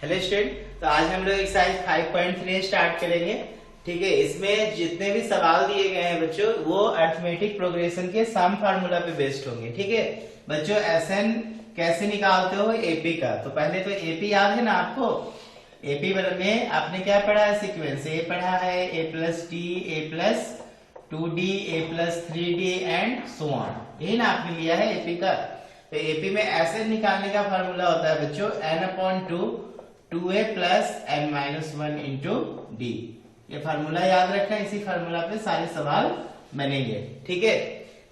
Hello student, तो आज हम लोग एक्सरसाइज 5.3 स्टार्ट करेंगे। ठीक है, इसमें जितने भी सवाल दिए गए हैं बच्चों वो अरिथमेटिक प्रोग्रेशन के सम फार्मूला पे बेस्ड होंगे। ठीक है बच्चों, एसएन कैसे निकालते हो एपी का, तो पहले तो एपी याद है ना आपको। एपी में आपने क्या पढ़ा है, सीक्वेंस ए पढ़ा है, A plus D, A plus 2d, A plus 3d and so on, यही ना आपने लिया है एपी का। तो एपी में एसएन निकालने का फार्मूला होता है बच्चों n/2 2a plus n minus 1 into D. ये फार्मूला याद रखना, इसी फार्मूला पे सारे सवाल बनेंगे। ठीक है,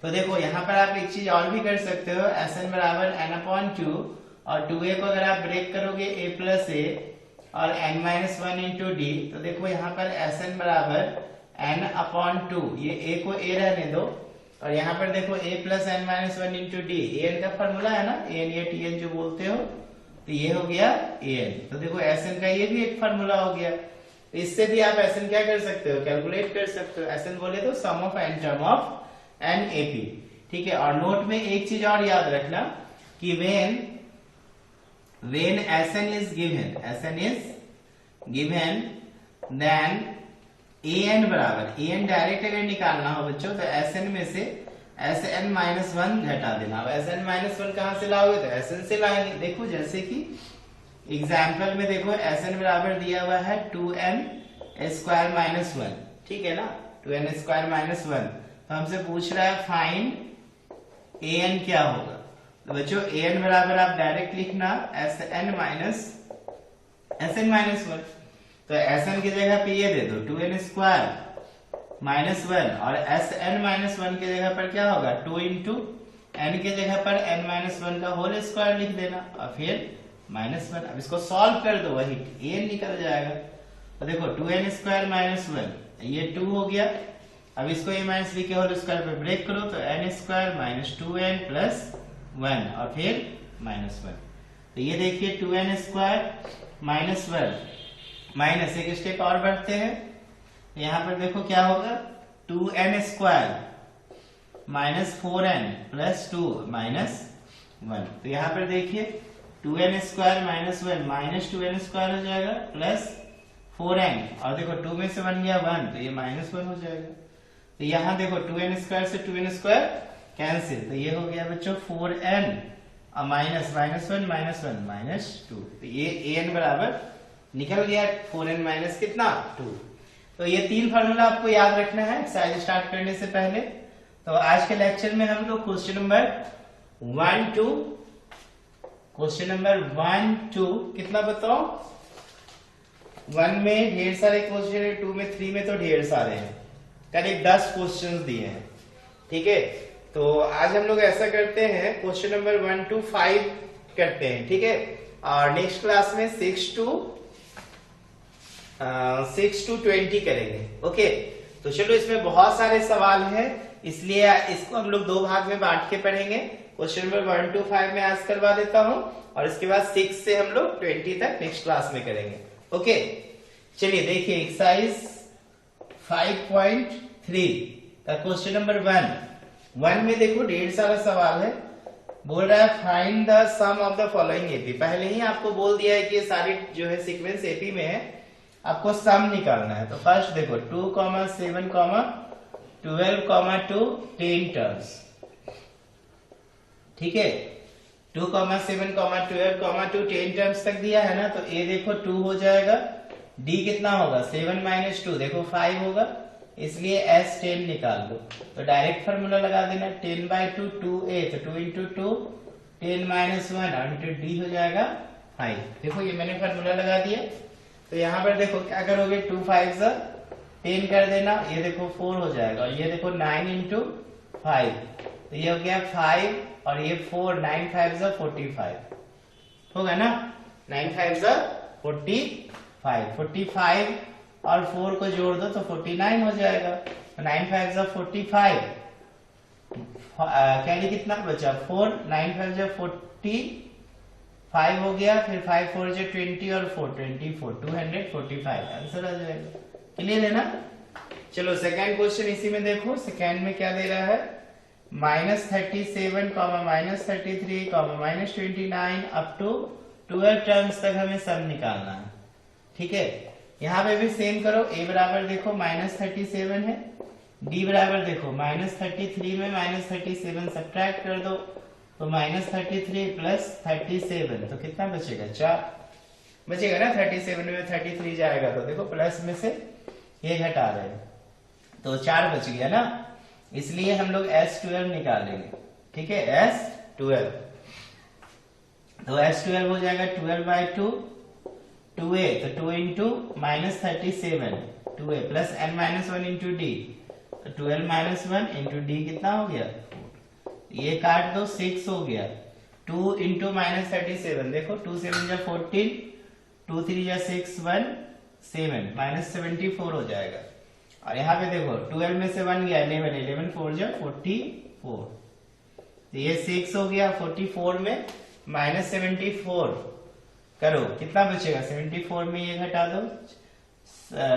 तो देखो यहाँ पर आप एक चीज और भी कर सकते हो, Sn बराबर n/2 और 2a को अगर आप ब्रेक करोगे a प्लस ए और n माइनस 1 इंटू डी, तो देखो यहाँ पर Sn बराबर n/2, ये a को a रहने दो और यहाँ पर देखो a plus n minus 1 into D, an का फार्मूला है ना, an या tn जो बोलते हो, तो ये हो गया an। तो देखो Sn का ये भी एक फार्मूला हो गया, तो इससे भी आप Sn क्या कर सकते हो, कैलकुलेट कर सकते हो। Sn बोले तो sum of n term of n AP। ठीक है, और नोट में एक चीज और याद रखना कि when Sn is given then an बराबर, an डायरेक्ट अगर निकालना हो बच्चों तो Sn में से Sn माइनस 1 घटा देना। अब Sn माइनस 1 कहां से लाओगे, तो Sn से लाएंगे। देखो जैसे कि एग्जाम्पल में देखो Sn बराबर दिया हुआ है 2n स्क्वायर माइनस 1, ठीक है ना, 2n स्क्वायर माइनस 1। तो हमसे पूछ रहा है फाइंड an क्या होगा। तो बच्चों an बराबर आप डायरेक्ट लिखना Sn माइनस 1। तो Sn की जगह पे ये दे दो 2n स्क्वायर माइनस 1 और Sn माइनस 1 की जगह पर क्या होगा 2 इंटू n की जगह पर n माइनस 1 का होल स्क्वायर लिख देना और फिर माइनस 1। अब इसको सॉल्व कर दो, वही an निकल जाएगा। तो देखो 2n स्क्वायर माइनस 1 ये 2 हो गया। अब इसको a माइनस b के होल स्क्वायर पे ब्रेक करो तो n square minus 2n plus 1 और फिर माइनस 1। तो ये देखिए 2n स्क्वायर माइनस 1 माइनस एक स्टेप और बढ़ते हैं, यहाँ पर देखो क्या होगा 2n square minus 4n plus 2 minus 1। तो यहाँ पर देखिए 2n square minus 1 minus 2n square हो जाएगा प्लस 4n और देखो 2 में से 1 गया 1 तो ये माइनस 1 हो जाएगा। तो यहाँ देखो 2n स्क्वायर से 2n स्क्वायर कैंसिल, तो ये हो गया बच्चों 4n और माइनस 1 माइनस 1 माइनस 2। तो ये an बराबर निकल गया 4n माइनस कितना 2। तो ये 3 फार्मूला आपको याद रखना है एक्सरसाइज स्टार्ट करने से पहले। तो आज के लेक्चर में हम लोग क्वेश्चन नंबर 1 2 कितना बताओ, 1 में ढेर सारे क्वेश्चन है, 2 में 3 में तो ढेर सारे हैं, करीब 10 क्वेश्चंस दिए हैं। ठीक है, तो आज हम लोग ऐसा करते हैं क्वेश्चन नंबर 1 to 5 करते हैं। ठीक है, और नेक्स्ट क्लास में 6 to 20 करेंगे। ओके, तो चलो इसमें बहुत सारे सवाल हैं इसलिए इसको हम लोग 2 भाग में बांट के पढ़ेंगे। क्वेश्चन नंबर 1 to 5 में आज करवा देता हूं और इसके बाद 6 से हम लोग 20 तक नेक्स्ट क्लास में करेंगे। ओके, चलिए देखिए एक्सरसाइज 5.3 का क्वेश्चन नंबर 1 में देखो ढेर सारा सवाल है। बोल रहा है find the sum of the following AP. पहले ही आपको बोल दिया है कि ये सारी जो है सीक्वेंस एपी में है, आपको सम निकालना है। तो फर्स्ट देखो 2, 7, 12, 2 10 टर्म्स। ठीक है, 2, 7, 12, 2 10 टर्म्स तक दिया है ना, तो ए देखो 2 हो जाएगा, डी कितना होगा 7 माइनस 2 देखो 5 होगा, इसलिए एस 10 निकाल लो। तो डायरेक्ट फार्मूला लगा देना 10/2 2a, तो 2 इंटू 2 10 माइनस 1 और इंटू डी हो जाएगा 5। देखो ये मैंने फार्मूला लगा दिया। तो यहाँ पर देखो क्या करोगे 2 5 10 कर देना, ये देखो 4 हो जाएगा और ये देखो 9 इंटू 5, तो ये हो गया 5 और ये 4, 9 5 45 होगा ना, 9 5 45, 45 और 4 को जोड़ दो तो 49 हो जाएगा। 9 5 45, कैरी कितना बचा 4, 9 5 45 हो गया, फिर 5 4 20 और 4 24 245 आंसर आ जाएगा। क्लियर है ना। चलो सेकंड क्वेश्चन इसी में देखो, सेकंड में क्या दे रहा है -37, -33, -29 अप टू 12 टर्म्स तक हमें सम निकालना है, ठीक है। यहाँ पे भी सेम करो, a बराबर देखो -37 है, d बराबर देखो -33 में -37 सब्ट्रैक्ट कर दो तो -33 प्लस 37 तो कितना बचेगा 4 बचेगा ना। 37 में 33 जाएगा तो देखो प्लस में से ये घटा रहे हैं तो 4 बच गया ना, इसलिए हम लोग S12 निकालेंगे, ठीक है। S12 तो S12 हो जाएगा 12/2 2a तो 2 into -37 2a plus n-1 into D तो 12 -1 इंटू डी कितना हो गया, ये काट दो 6 हो गया। 2 इंटू -37 देखो 2 7 जा 14 2 3 जा 6 1 7 -74 हो जाएगा। और यहाँ पे देखो 12 में से 1 गया 11 11 4 जा 44 तो ये 6 हो गया। 44 में -74 करो कितना बचेगा, 74 में ये घटा दो,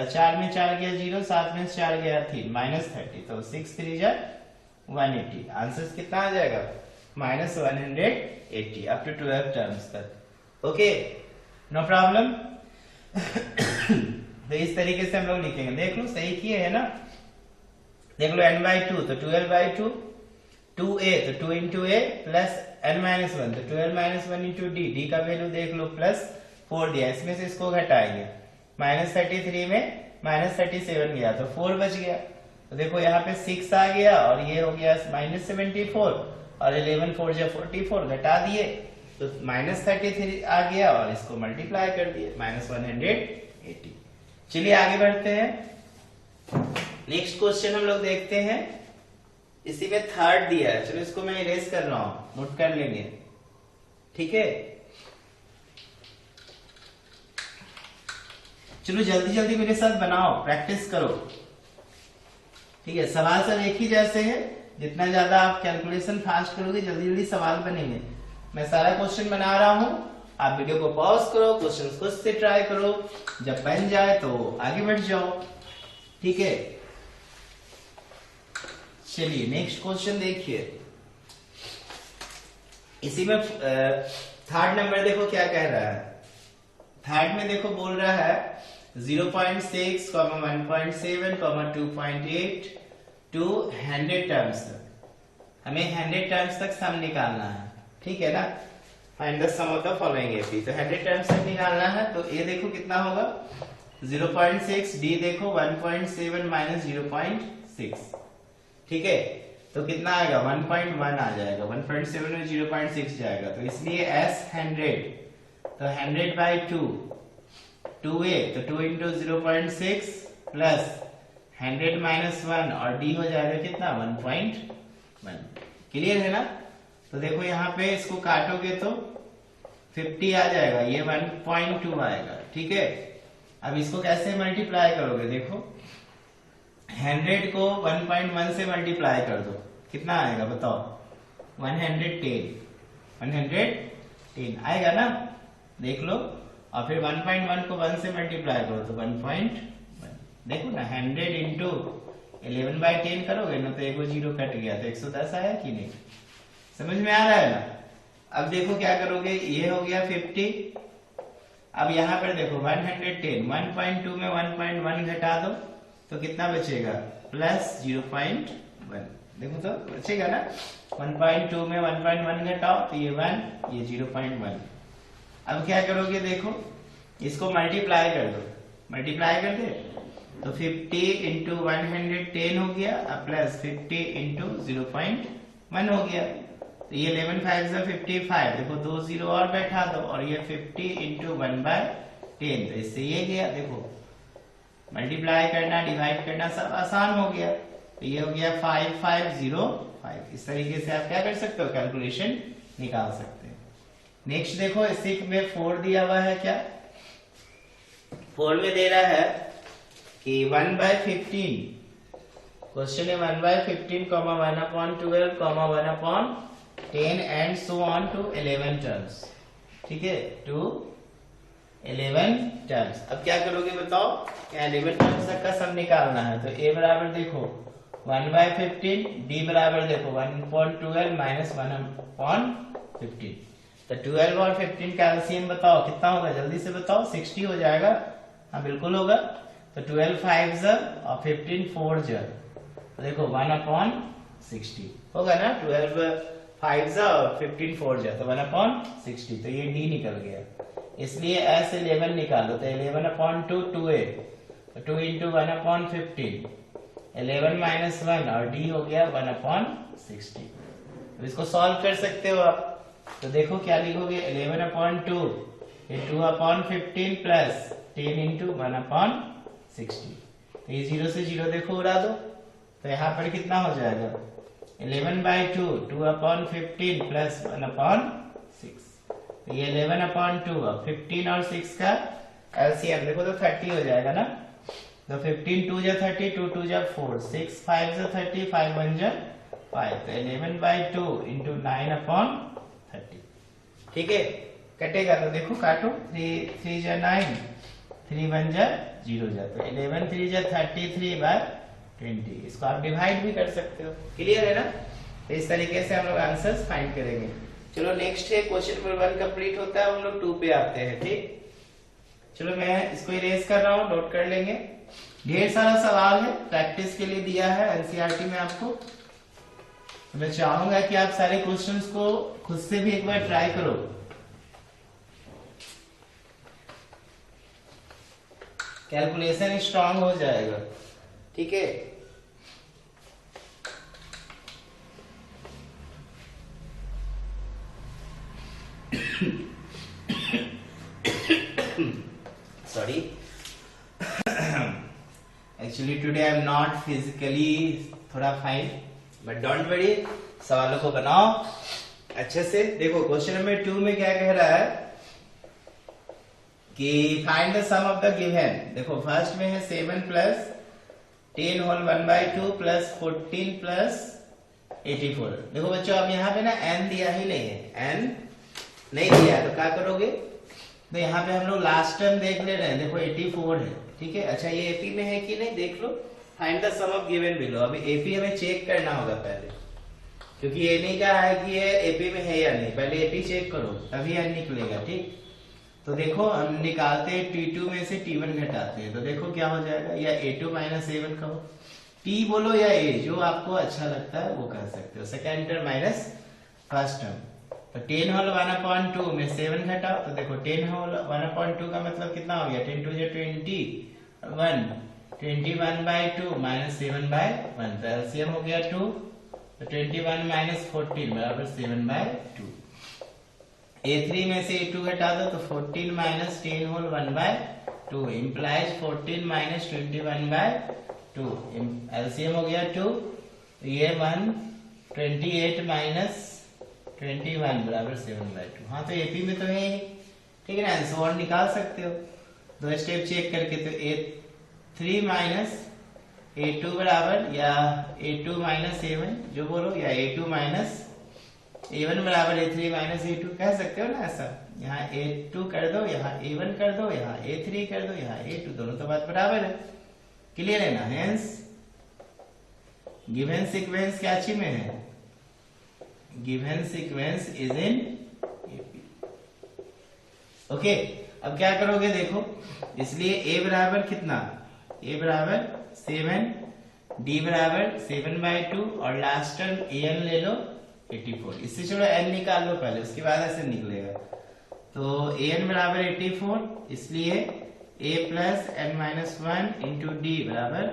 4 में 4 गया 0 7 में 4 गया 3 -30 तो 6 3 जा 180। आंसर कितना आ जाएगा -180 अप टू 12 टर्म्स तक। Okay no problem. तो इस तरीके से हम लोग लिखेंगे, देख लो सही किए है ना। देख लो n/2 तो 12/2 2a तो 2 इंटू a प्लस n-1 तो 12 - 1 इंटू d का वैल्यू देख लो प्लस 4 दिया, इसमें से इसको घटाएंगे -33 में -37 गया तो 4 बच गया। तो देखो यहाँ पे 6 आ गया और ये हो गया -74 और 11 4 जा 44 घटा दिए तो -33 आ गया और इसको मल्टीप्लाई कर दिए -180। चलिए आगे बढ़ते हैं। नेक्स्ट क्वेश्चन हम लोग देखते हैं, इसी में थर्ड दिया है, चलो इसको मैं इरेज कर रहा हूं, नोट कर लेंगे, ठीक है। चलो जल्दी जल्दी मेरे साथ बनाओ, प्रैक्टिस करो, ठीक है। सवाल सब एक ही जैसे है, जितना ज्यादा आप कैलकुलेशन फास्ट करोगे जल्दी जल्दी सवाल बनेंगे। मैं सारा क्वेश्चन बना रहा हूं, आप वीडियो को पॉज करो, क्वेश्चन खुद से ट्राई करो, जब बन जाए तो आगे बढ़ जाओ, ठीक है। चलिए नेक्स्ट क्वेश्चन देखिए, इसी में थर्ड नंबर देखो क्या कह रहा है। थर्ड में देखो बोल रहा है 0.6, 1.7, 2.8 टू 100 टर्म्स तक, हमें 100 टर्म्स तक सम निकालना है, ठीक है ना। Find the sum of the following AP, तो 100 टर्म्स तक निकालना है तो ए देखो कितना होगा 0.6, डी देखो 1.7 माइनस 0.6, ठीक है। तो कितना आएगा 1.1 आ जाएगा, 1.7 में 0.6 जाएगा तो इसलिए S 100 तो 100/2 2a तो 2 इंटू 0.6 प्लस 100 माइनस 1 और d हो जाएगा कितना 1.1। क्लियर है ना। तो देखो यहाँ पे इसको काटोगे तो 50 आ जाएगा, ये 1.2 आएगा, ठीक है। अब इसको कैसे मल्टीप्लाई करोगे, देखो 100 को 1.1 से मल्टीप्लाई कर दो, कितना आएगा बताओ 110 आएगा ना, देख लो। और फिर 1.1 को 1 से मल्टीप्लाई करो तो 1.1, देखो ना 100 इंटू 11/10 करोगे ना तो एक 0 कट गया तो 110 आया कि नहीं, समझ में आ रहा है ना। अब देखो क्या करोगे, ये हो गया 50, अब यहाँ पर देखो 110 1.2 में 1.1 घटा दो तो कितना बचेगा प्लस 0.1, देखो तो बचेगा ना। 1.2 में 1.1 घटाओ तो ये 1 ये 0.1। अब क्या करोगे, देखो इसको मल्टीप्लाई कर दो, मल्टीप्लाई कर दे तो 50 इंटू 110 हो गया प्लस 50 इंटू 0.1 हो गया तो ये 11 5 से 55, देखो 2 0 और बैठा दो और ये 50 इंटू 1/10 तो इससे ये गया, देखो मल्टीप्लाई करना डिवाइड करना सब आसान हो गया तो ये हो गया 5505। इस तरीके से आप क्या कर सकते हो कैलकुलेशन निकाल सकते हैं। नेक्स्ट देखो इसी में 4 दिया हुआ है, क्या 4 में दे रहा है कि 1/15, क्वेश्चन है 1/15, 1/12, 1/10 and so on to 11 terms, ठीक है, टू 11 टर्म्स। अब क्या करोगे बताओ, क्या 11 टर्म्स तक का सम निकालना है तो a बराबर देखो 1/15, d बराबर देखो 1/12 माइनस 1/15। तो 12 और 15 का एलसीएम बताओ कितना होगा, जल्दी से बताओ। 60 हो जाएगा। हाँ बिल्कुल होगा। तो 12 5 और 15 4 तो देखो 1/60 होगा ना। 12 5 और 15 4 तो 1/60, तो ये डी निकल गया। इसलिए एस 11 निकालो, तो 11/2 2a, तो 2 इंटू 1/15, 11 माइनस 1 और डी हो गया 1/60। तो इसको सॉल्व कर सकते हो आप। तो देखो क्या लिखोगे, 11/2 ये 2/15 प्लस 10 इंटू 1/60। तो ये 0 से 0 देखो उड़ा दो, तो यहाँ पर कितना हो जाएगा, 11/2 2/15 प्लस 1/6। तो ये 11/2 अब 15 और 6 का एलसीएम देखो तो 30 हो जाएगा ना। तो 15 2 जा 30, 2 2 जा 4, 6 5 जा 30, 5 1 जा 5, तो 11/2 इंटू 9/30। ठीक है, कटेगा तो देखो काटो, 3 3 जा 9, 3 1 जा 0 जा, तो 11 3 जा 33/20। इसको आप डिवाइड भी कर सकते हो। क्लियर है ना। तो इस तरीके से हम लोग आंसर्स फाइंड करेंगे। चलो नेक्स्ट है क्वेश्चन नंबर 1 कंप्लीट होता है, हम लोग 2 पे आते हैं। ठीक, चलो मैं इसको इरेज कर रहा हूँ, नोट कर लेंगे। ढेर सारा सवाल है, प्रैक्टिस के लिए दिया है एनसीईआरटी में आपको। तो मैं चाहूंगा कि आप सारे क्वेश्चंस को खुद से भी एक बार ट्राई करो। कैलकुलेशन स्ट्रांग हो जाएगा। ठीक है, sorry, actually today I am not physically थोड़ा फाइन, बट डोंट वरी, सवालों को बनाओ अच्छे से। देखो क्वेश्चन नंबर 2 में क्या कह रहा है कि find the sum of the given. देखो फर्स्ट में है 7 प्लस 10 होल 1/2 प्लस 14 प्लस 84। देखो बच्चों अब यहाँ पे ना n दिया ही नहीं है, n नहीं दिया है, तो क्या करोगे, तो यहाँ पे हम लोग लास्ट टर्म देख ले रहे हैं। देखो 84 है। ठीक है, अच्छा ये एपी में है कि नहीं देख लो। Find the sum of given below. अभी एपी हमें चेक करना होगा पहले, क्योंकि ये नहीं कहा है कि ये एपी में है या नहीं। पहले एपी चेक करो तभी एन निकलेगा। ठीक, तो देखो हम निकालते हैं T2 में से T1 घटाते हैं, तो देखो क्या हो जाएगा, या A2 माइनस A1 कहो, T बोलो या A, जो आपको अच्छा लगता है वो कह सकते हो। Second term minus first term, तो 10 होल 1/2 में 7 घटाओ, तो देखो 10 होल 1/2 का मतलब कितना हो गया, 10 2 जा 21, 21/2 माइनस 7/1, तो एलसीएम हो गया 2, तो 21 माइनस 14 बराबर 7/2। A3 में से A2 घटा दो, तो 14 minus 10 whole 1/2 implies 14 minus 21/2, LCM हो गया 2, तो ये 1 28 माइनस 21 बराबर 7/2। हाँ तो एपी में तो है ही। ठीक है ना, आंसर निकाल सकते हो दो स्टेप चेक करके। तो A3 माइनस A2 बराबर, या A2 माइनस A1 जो बोलो, या A2 माइनस A1 बराबर A3 माइनस A2 कह सकते हो ना ऐसा। यहाँ A2 कर दो, यहाँ A1 कर दो, यहाँ A3 कर दो, यहाँ A2, दोनों तो बात बराबर है। क्लियर है ना। हेंस गिवन सीक्वेंस क्या ची में है, given sequence is in AP. Okay, अब क्या करोगे देखो, इसलिए A बराबर कितना, A बराबर 7, D बराबर 7/2 और लास्ट टर्म AN ले लो 84। इससे चलो n निकाल लो पहले, उसके बाद ऐसे निकलेगा। तो an बराबर 84, इसलिए a plus n minus 1 into d बराबर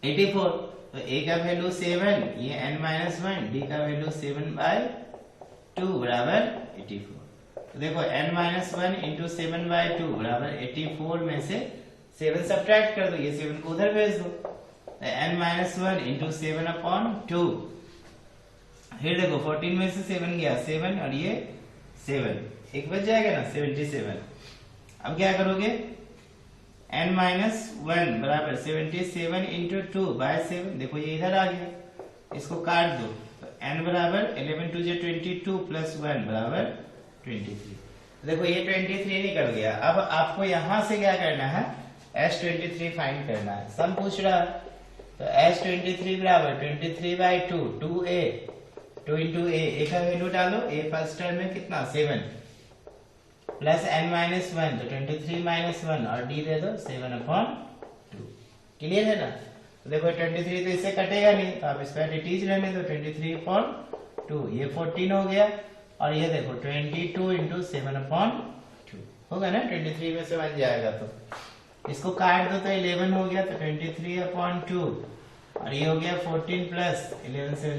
84। तो a का वैल्यू 7, ये n माइनस 1, d का वैल्यू 7/2 बराबर 84। तो देखो n माइनस 1 इंटू 7/2 बराबर 84 में से 7 सब्ट्रैक्ट कर दो, ये 7 को उधर भेज दो। n माइनस 1 इंटू 7/2, फिर देखो 14 में से 7 गया 7, और ये 7 एक बच जाएगा ना 77। अब क्या करोगे, n माइनस 1 बराबर 77 इंटू 2 बाय 7, देखो ये इधर आ गया, इसको काट दो। तो n बराबर 11 2 22 प्लस 1 बराबर 23। देखो ये 23 निकल गया। अब आपको यहां से क्या करना है, S23 फाइंड करना है। सम पूछ रहा है, तो S23 बराबर 23/2 2a 2 इंटू ए का वैल्यू डालो, ए फर्स्ट टर्म में कितना 7 प्लस n माइनस 1 तो 23 माइनस 1 और d दे दो 7/2। क्लियर है ना? तो देखो 23 तो इससे कटेगा नहीं तो आप इसका एज इट रहने दो 23/2, ये 14 हो गया और ये देखो 22 इंटू 7/2 होगा ना, 23 में से 1 जाएगा तो इसको काट दो तो 11 हो गया, तो 23/2 और ये हो गया 14 प्लस 11 से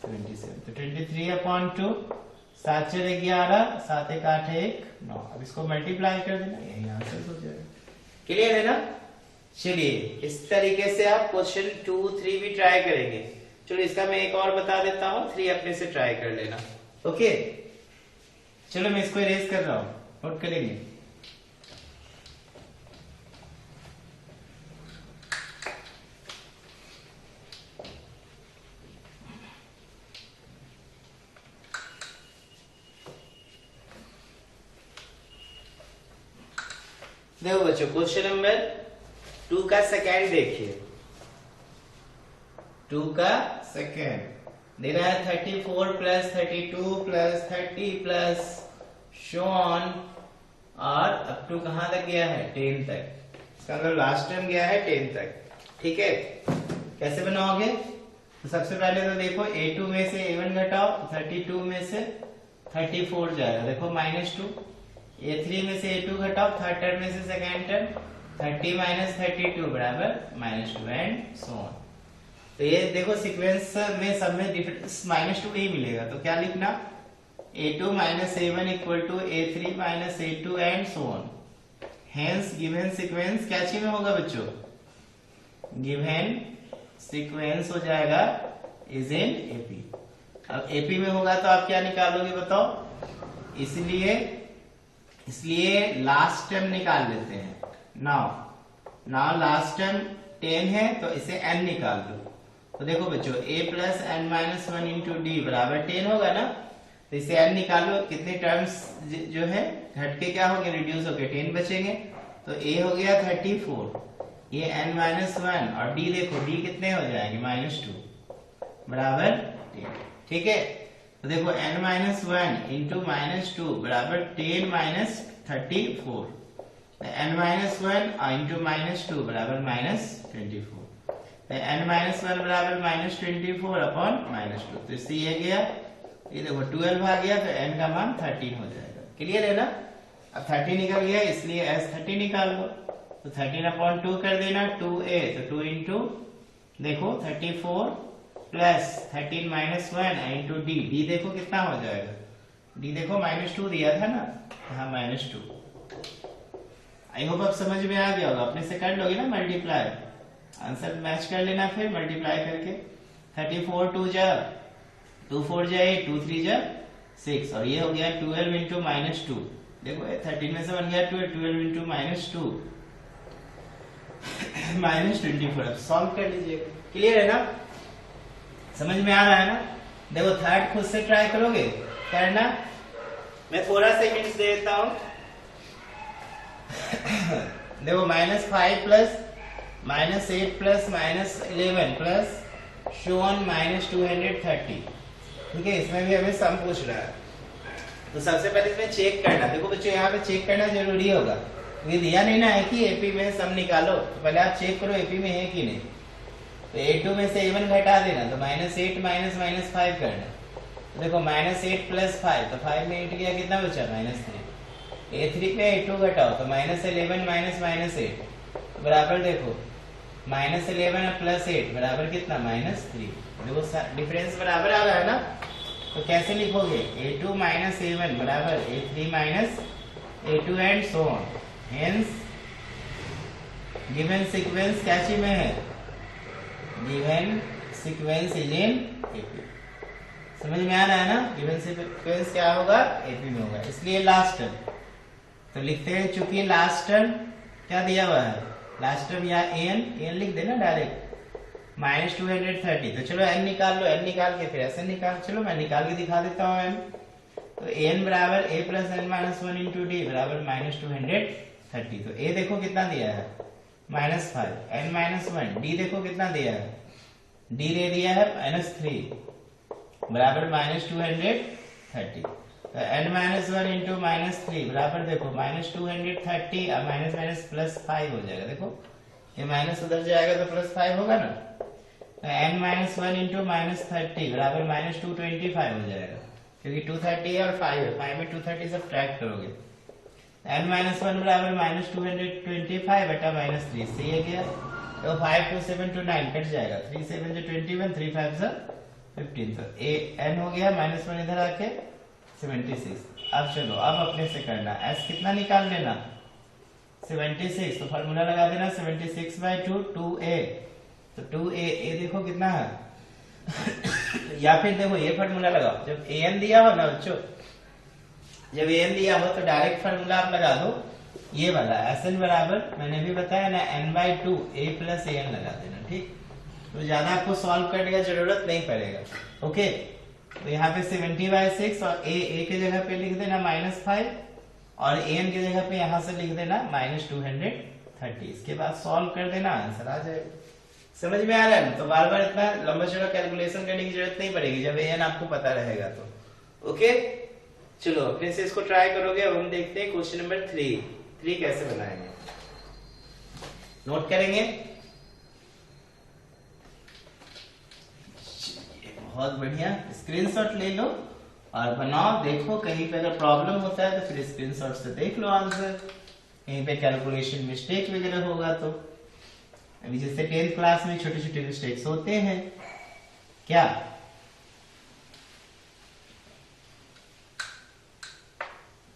77, तो 23/2 7 4 11 7 1 8 1 9। अब इसको मल्टीप्लाई कर देना, यही आंसर हो जाएगा। क्लियर है ना? चलिए इस तरीके से आप क्वेश्चन 2 3 भी ट्राई करेंगे। चलो इसका मैं एक और बता देता हूँ, 3 अपने से ट्राई कर लेना। ओके चलो मैं इसको इरेज कर रहा हूँ, नोट करेंगे। देखो बच्चों क्वेश्चन नंबर 2 का सेकेंड देखिए। 2 का सेकेंड दे रहा है 34 plus 32 plus 30 plus show on और अप टू कहां तक गया है 10 तक। इसका मतलब लास्ट टाइम गया है 10 तक। ठीक है, कैसे बनाओगे? तो सबसे पहले तो देखो a2 में से a1 घटाओ, 32 में से 34 जाएगा, देखो -2। a3 में से a2 घटाओ, थर्ड टर्म में से सेकेंड टर्म, 30 माइनस 32 बराबर -2 एंड सो ऑन। तो ये देखो सीक्वेंस में सब में डिफरेंस -2 ही मिलेगा, तो क्या लिखना a2 minus a1 equal to a3 minus a2 and so on. Hence given sequence क्या चीज में होगा बच्चों? गिवन सीक्वेंस हो जाएगा इज इन एपी। अब एपी में होगा तो आप क्या निकालोगे बताओ? इसलिए लास्ट टर्म निकाल लेते हैं। नाउ लास्ट टर्म 10 है तो इसे n निकाल दो। तो देखो बच्चों a plus n minus 1 into d बराबर 10 होगा ना, तो इसे n निकालो। कितने टर्म्स जो है घट के क्या हो गए, रिड्यूस हो गए, 10 बचेंगे। तो a हो गया 34, ये n माइनस 1 और d देखो d कितने हो जाएंगे -2 बराबर 10। ठीक है, तो देखो n माइनस 1 इंटू -2 बराबर 10 माइनस 34, n माइनस 1 इंटू -2 बराबर -24, तो n माइनस 1 बराबर -24 अपॉन -2। तो इससे ये गया, ये देखो 12 आ गया, तो n का मान 13 हो जाएगा। क्लियर है ना? अब 30 निकल गया इसलिए s30 निकाल लो, तो 13/2 कर देना, 2a तो 2 इंटू देखो 34 प्लस 13 माइनस 1 इंटू डी देखो कितना हो जाएगा, डी देखो -2 दिया था ना, हाँ -2। आई होप आप समझ में आ गया होगा, अपने से कर लोगे ना मल्टीप्लाई, आंसर मैच कर लेना फिर मल्टीप्लाई करके। 34 2 जा 2 4 जा 8 2 3 जा 6 और ये हो गया 12 इंटू -2। देखो 13 में से बन गया 12 इंटू -2 -24। अब सॉल्व कर लीजिए। क्लियर है ना? समझ में आ रहा है ना? देखो थर्ड खुद से ट्राई करोगे करना, मैं थोड़ा सा हिंट्स दे देता हूं। देखो -5 plus -8 plus -11 plus show on -230। ठीक है, इसमें भी हमें सम पूछ रहा है, तो सबसे पहले इसमें चेक करना। देखो बच्चों यहाँ पे चेक करना जरूरी होगा, ये दिया नहीं ना है कि एपी में सम निकालो, तो पहले आप चेक करो एपी में है कि नहीं। तो a2 में से a1 घटा देना, तो -8 माइनस -5 करना। तो देखो -8 प्लस 5, तो 5 में 8 गया, कितना बचा -3। a3 पे a2 घटाओ तो -11 माइनस -8 बराबर देखो -11 प्लस 8 बराबर कितना -3। देखो डिफरेंस बराबर आ रहा है ना, तो कैसे लिखोगे a2 माइनस a1 बराबर a3 minus a2 and so on. Hence given sequence क्या चीज में है? Given sequence is in AP. समझ में आ रहा है ना? गिवन सीक्वेंस क्या होगा? एपी में होगा, इसलिए लास्ट टर्म तो लिखते हैं। चूंकि लास्ट टर्म क्या दिया हुआ है, लास्ट टर्म या एन लिख देना डायरेक्ट -230। तो चलो n निकाल लो, n निकाल के फिर SN निकाल। चलो मैं निकाल के दिखा देता हूँ n। तो n बराबर a plus n minus 1 into d बराबर -230। तो a देखो कितना दिया है -5, n माइनस 1, डी देखो कितना दिया है, डी दे दिया है -3, बराबर -230। तो n माइनस 1 इंटू -3 बराबर देखो -230 और माइनस माइनस +5 हो जाएगा। देखो ये माइनस उधर जाएगा तो +5 होगा ना। तो n माइनस 1 इंटू -30 बराबर -225 हो जाएगा, क्योंकि 230 है और 5 है, 5 में 230 सब्ट्रैक्ट करोगे। n माइनस 1 बराबर -225 बटा -3 से ये गया। तो 5 2 7 2 9 कट जाएगा, 3 7 जो 21, 3 5 जो 15। तो n हो गया -1 इधर आके 76। अब चलो अब अपने से करना, s कितना निकाल लेना 76। तो फार्मूला लगा देना 76/2 2a। तो 2a a देखो कितना है या फिर देखो ये फार्मूला लगाओ, जब an दिया हो ना बच्चों, जब an दिया हो तो डायरेक्ट फार्मूला आप लगा दो ये वाला Sn बराबर मैंने भी बताया ना n/2 a प्लस an लगा देना। ठीक, तो ज्यादा आपको सॉल्व करने का जरूरत नहीं पड़ेगा। ओके, तो यहाँ पे 70/6 और a के जगह पे लिख देना -5 और an की जगह पे यहाँ से लिख देना -230। इसके बाद सॉल्व कर देना, आंसर आ जाएगा। समझ में आ रहा है ना? तो बार बार इतना लंबा चौड़ा कैलकुलेशन करने की जरूरत नहीं पड़ेगी जब an आपको पता रहेगा तो। ओके, चलो अपने से इसको ट्राई करोगे। अब हम देखते हैं क्वेश्चन नंबर 3 कैसे बनाएंगे। नोट करेंगे, बहुत बढ़िया, स्क्रीनशॉट ले लो और बनाओ। देखो कहीं पे अगर प्रॉब्लम होता है तो फिर स्क्रीनशॉट से देख लो आंसर, कहीं पे कैलकुलेशन मिस्टेक वगैरह होगा तो। अभी जैसे 10th क्लास में छोटे छोटे मिस्टेक्स होते हैं क्या,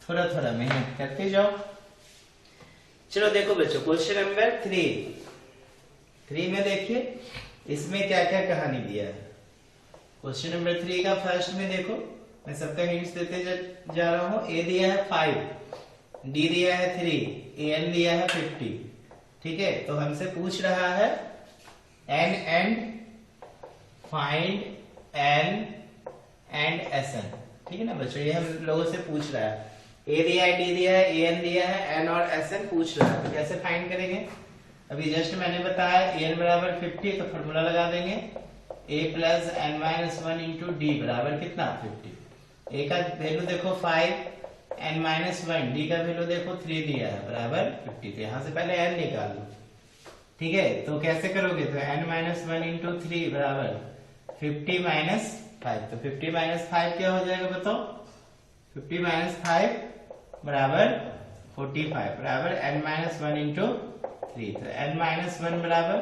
थोड़ा थोड़ा मेहनत करते जाओ। चलो देखो बच्चों क्वेश्चन नंबर 3 में देखिए इसमें क्या क्या कहानी दिया है। क्वेश्चन नंबर 3 का फर्स्ट में देखो, मैं सबका हिंट्स देते जा रहा हूं। ए दिया है 5, डी दिया है 3, एन दिया है 50। ठीक है, तो हमसे पूछ रहा है n and find n and S n. ठीक है ना बच्चों, ये हम लोगों से पूछ रहा है। ए दिया है, डी दिया है, ए एन दिया है, एन और एस एन पूछ रहा है। तो कैसे फाइंड करेंगे, अभी जस्ट मैंने बताया एन बराबर 50, तो फॉर्मूला लगा देंगे a plus n minus 1 into d बराबर कितना 50। a का वैल्यू देखो 5, n माइनस 1, डी का वैल्यू देखो 3 दिया है बराबर 50। तो यहाँ से पहले n निकाल लो। ठीक है, तो कैसे करोगे, तो n माइनस 1 इंटू 3 बराबर 50 माइनस 5। तो 50 माइनस 5 क्या हो जाएगा बताओ, 50 माइनस 5 बराबर 45 बराबर n माइनस 1 इंटू 3। तो n माइनस 1 बराबर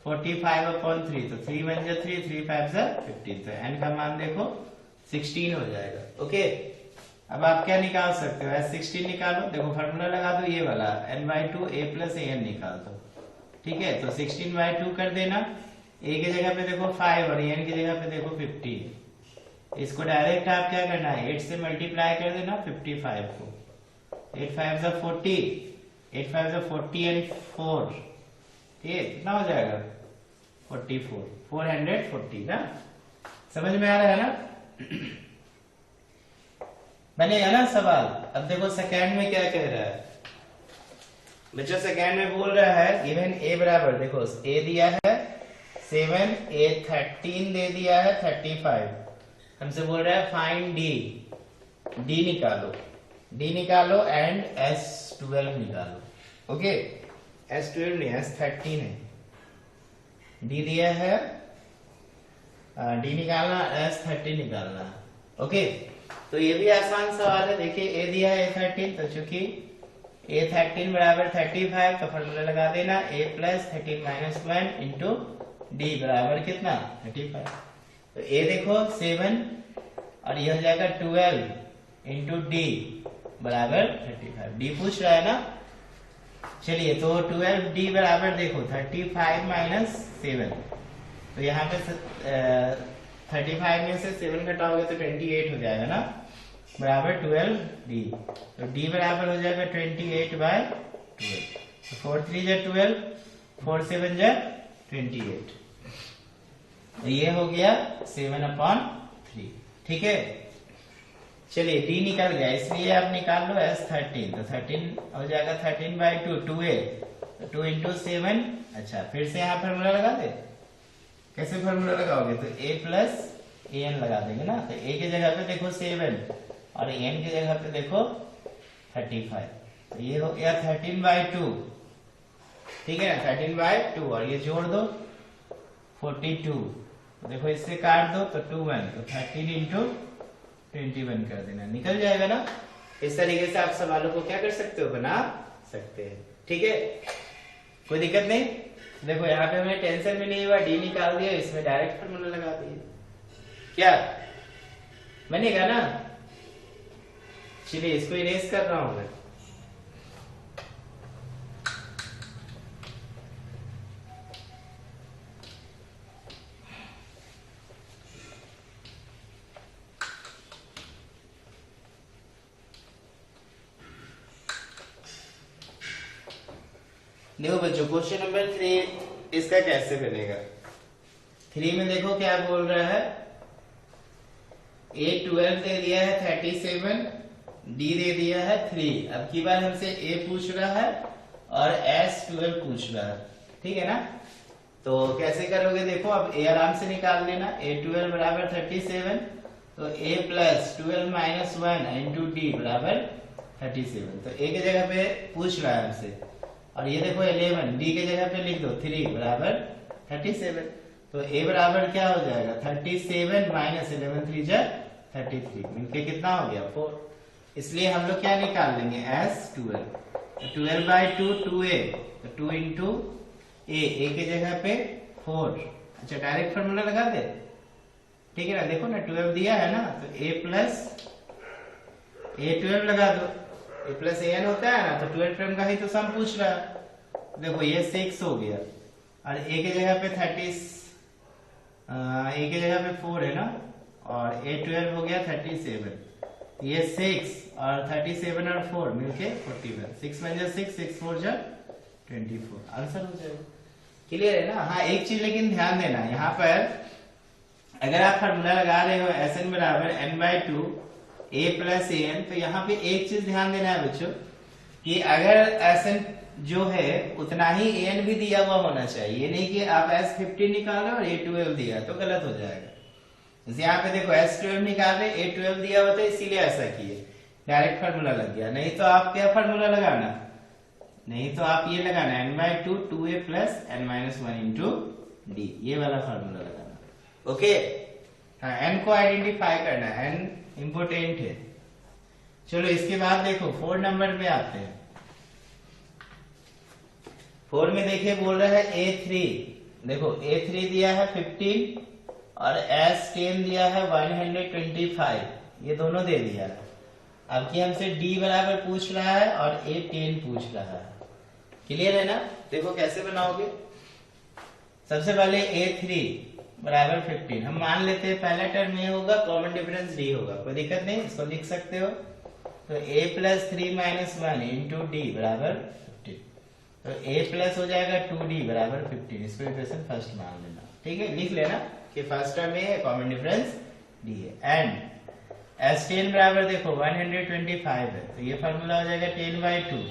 45/3। तो 3 1 जा 3, 3 5 जा 15। तो n का मान देखो 16 हो जाएगा। ओके, अब आप क्या निकाल सकते हो, S16 निकालो। देखो फार्मूला लगा दो ये वाला n/2 a प्लस an निकाल दो। ठीक है, तो 16/2 कर देना। a की जगह पे देखो 5 और n की जगह पे देखो 15। इसको डायरेक्ट आप क्या करना है 8 से मल्टीप्लाई कर देना 55 को। 8 5 जा 40, 8 5 जा 40 एंड 4। ठीक है, कितना हो जाएगा 44, 440 ना। समझ में आ रहा है ना बनेगा ना सवाल। अब देखो सेकंड में क्या कह रहा है बच्चों, सेकंड में बोल रहा है इवन a बराबर, देखो a दिया है 7, a 13 दे दिया है 35। हमसे बोल रहा है फाइंड d निकालो एंड s12 निकालो। ओके, S12 नहीं S13 है, D दिया है, D निकालना, S13 निकालना। ओके, तो ये भी आसान सवाल है। देखिए A दिया है A13, तो चूंकि A13 बराबर 35 तो फॉर्मूला लगा देना A plus 13 minus 1 into d बराबर कितना 35। तो A देखो 7 और ये हो जाएगा 12 इंटू डी बराबर 35। डी पूछ रहा है ना। चलिए, तो 12d बराबर देखो 35 माइनस 7। तो यहाँ पे 35 में से 7 घटाओगे तो 28 हो जाएगा ना, बराबर 12d। तो d बराबर हो जाएगा 28/12। तो 4 3 जा 12, 4 7 जा 28। तो ये हो गया 7/3। ठीक है, चलिए d निकल गया, इसलिए आप निकाल लो S13। तो 13 हो जाएगा 13/2, 2a, तो 2 इंटू 7। अच्छा, फिर से यहाँ फॉर्मूला लगा दे। कैसे फॉर्मूला लगाओगे, तो a प्लस an लगा देंगे ना, तो a की जगह पे देखो 7 और n की जगह पे देखो 35, तो ये हो गया 13/2, ठीक है ना, 13/2 और ये जोड़ दो 42, तो देखो इससे काट दो तो 2 1, तो 13 into 21 कर देना, निकल जाएगा ना। इस तरीके से आप सवालों को क्या कर सकते हो, बना सकते हैं, ठीक है, कोई दिक्कत नहीं। देखो यहाँ पे हमें टेंशन भी नहीं हुआ, डी निकाल दिया, इसमें डायरेक्ट फॉर्मूला लगा दिए, क्या बनेगा ना। चलिए इसको इरेज कर रहा हूं मैं। देखो बच्चों क्वेश्चन नंबर 3 इसका कैसे बनेगा। 3 में देखो क्या बोल रहा है, A12 दे दिया है 37, D दे दिया है 3। अब की बार हमसे A पूछ रहा है और S12 पूछ रहा है, ठीक है ना। तो कैसे करोगे, देखो अब A आराम से निकाल लेना, A12 बराबर 37, तो A plus 12 minus 1 into D बराबर 37। तो A की जगह पे पूछ रहा है हमसे, और ये देखो 11, D की जगह पे लिख दो 3 बराबर 37। तो A बराबर क्या हो जाएगा, 37 माइनस 11 3 जा 33, मिलके कितना हो गया 4। इसलिए हम लोग क्या निकाल लेंगे, S12, तो 12/2 2A, तो 2 इंटू A की जगह पे 4। अच्छा डायरेक्ट फॉर्मूला लगा दे, ठीक है ना, देखो ना 12 दिया है ना, तो A प्लस A12 लगा दो, A प्लस AN होता है ना, तो 12 टर्म का ही तो सम पूछ रहा है। देखो ये 6 हो गया, और A की जगह पे A की जगह पे 4 है ना, और A12 हो गया 37, ये 6 और 37 और 4 मिलके 41, 6 1 जा 6, 6 4 जा 24, आंसर हो जाएगा। क्लियर है ना। हाँ एक चीज लेकिन ध्यान देना, यहाँ पर अगर आप फार्मूला लगा रहे हो Sn बराबर n/2 A प्लस an, तो यहाँ पे एक चीज ध्यान देना है बच्चों कि अगर Sn जो है उतना ही an भी दिया हुआ होना चाहिए, ये नहीं कि आप S15 निकालो और A12 दिया तो गलत हो जाएगा। जैसे यहाँ पे देखो S12 निकाल रहे, A12 दिया हुआ था इसीलिए ऐसा किए, डायरेक्ट फार्मूला लग गया। नहीं तो आप क्या फार्मूला लगाना, नहीं तो आप ये लगाना n/2 2A plus n-1 into D, ये वाला फार्मूला लगाना, ओके। हाँ n को आइडेंटिफाई करना, n इंपोर्टेंट है। चलो इसके बाद देखो 4 नंबर में आते हैं। 4 में देखिए बोल रहा है A3, देखो A3 दिया है 15 और S10 दिया है 125, ये दोनों दे दिया है। अब की हमसे D बराबर पूछ रहा है और A10 पूछ रहा है, क्लियर है ना। देखो कैसे बनाओगे, सबसे पहले A3 बराबर 15, हम मान लेते हैं पहला टर्म ये होगा, कॉमन डिफरेंस D होगा, कोई दिक्कत नहीं, इसको लिख सकते हो। तो A plus 3 minus 1 into D बराबर 15, तो A प्लस हो जाएगा 2D बराबर 15, इसको इक्वेशन फर्स्ट मान लेना, ठीक है, लिख लेना कि फर्स्ट टर्म में कॉमन डिफरेंस D है। एंड S10 बराबर देखो 125 है, तो ये फॉर्मूला हो जाएगा 10/2।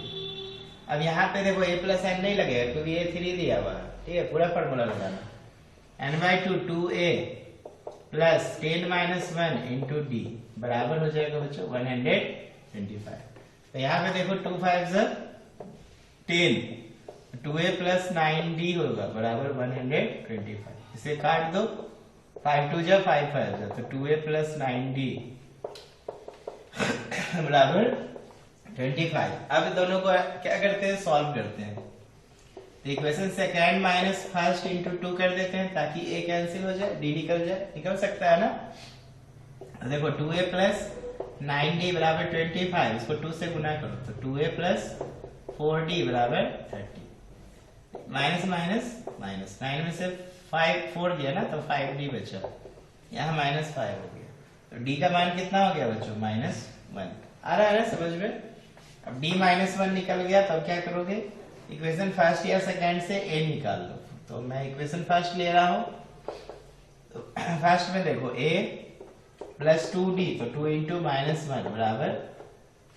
अब यहाँ पे देखो A प्लस n नहीं लगेगा क्योंकि A3 दिया हुआ है, ठीक है, पूरा फॉर्मूला लगाना, n/2 2A plus 10 minus 1 into D बराबर हो जाएगा बच्चों 125। तो यहाँ पे देखो 2 5 10, 2A प्लस 9D होगा बराबर 125, इसे काट दो, 5 2 जा 5 5 जा, तो 2A प्लस 9D बराबर 25। अब दोनों को क्या करते हैं, सॉल्व करते हैं। तो equation second minus first into 2 कर देते हैं ताकि A कैंसिल हो जाए, D निकल जाए, निकल सकता है ना। देखो 2A प्लस 9D बराबर 25, इसको 2 से गुना करो, तो 2A प्लस 4D बराबर 30, माइनस माइनस माइनस, 9 में से 4 गया ना, तो 5D बचा, यहाँ -5 हो गया, तो D का मान कितना हो गया बच्चों, -1। आ रहा है ना समझ में। अब D -1 निकल गया, तब क्या करोगे, इक्वेशन फर्स्ट या सेकंड से A निकाल लो। तो मैं इक्वेशन फर्स्ट ले रहा हूं, तो फर्स्ट में देखो A प्लस 2D, तो 2 इंटू -1 बराबर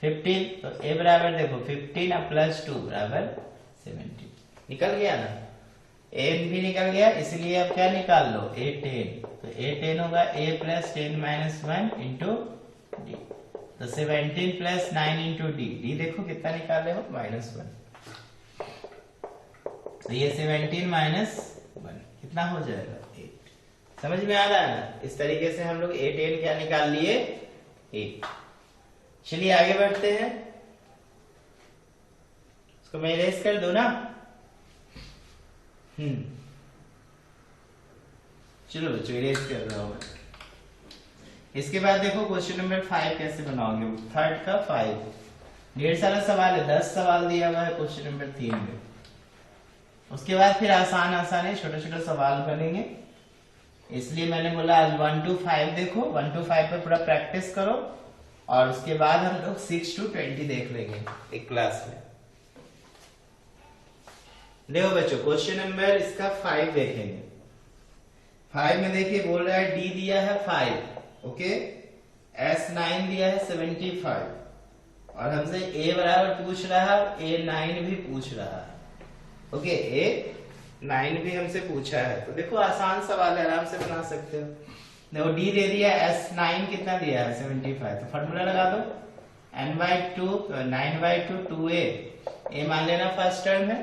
15, तो A बराबर देखो 15 और प्लस 2 बराबर 17, निकल गया ना। एन भी निकल गया, इसलिए अब क्या निकाल लो, ए 10। तो ए 10 होगा ए प्लस 10 माइनस 1 इंटू डी। तो 17 प्लस 9 इंटू डी, डी देखो कितना निकाले हो, -1। तो ये 17 माइनस 1 कितना हो जाएगा, 8। समझ में आ रहा है ना? इस तरीके से हम लोग ए 10 क्या निकाल लिए, 8। चलिए आगे बढ़ते हैं, इसको मैं इरेज कर दूं ना। चलो बच्चों इरेज कर रहा हूं मैं। इसके बाद देखो क्वेश्चन नंबर 5 कैसे बनाओगे, थर्ड का 5। ढेर सारा सवाल है, 10 सवाल दिया हुआ है क्वेश्चन नंबर 3 में। उसके बाद फिर आसान आसान है, छोटे छोटे सवाल बनेंगे, इसलिए मैंने बोला आज 1 to 5 देखो, 1 to 5 पे पूरा प्रैक्टिस करो, और उसके बाद हम लोग 6 to 20 देख लेंगे एक क्लास में। देखो बच्चों क्वेश्चन नंबर इसका 5 देखेंगे। 5 में देखिए बोल रहा है डी दिया है 5, ओके, S9 दिया है 75, और हमसे A बराबर पूछ रहा है, A9 भी पूछ रहा है, ओके, A9 भी हमसे पूछा है। तो देखो आसान सवाल है, आराम से बना सकते हो। देखो डी दे दिया, S9 कितना दिया है 75, तो फॉर्मूला लगा दो, n/2 9/2 2a, a मान लेना फर्स्ट टर्म है,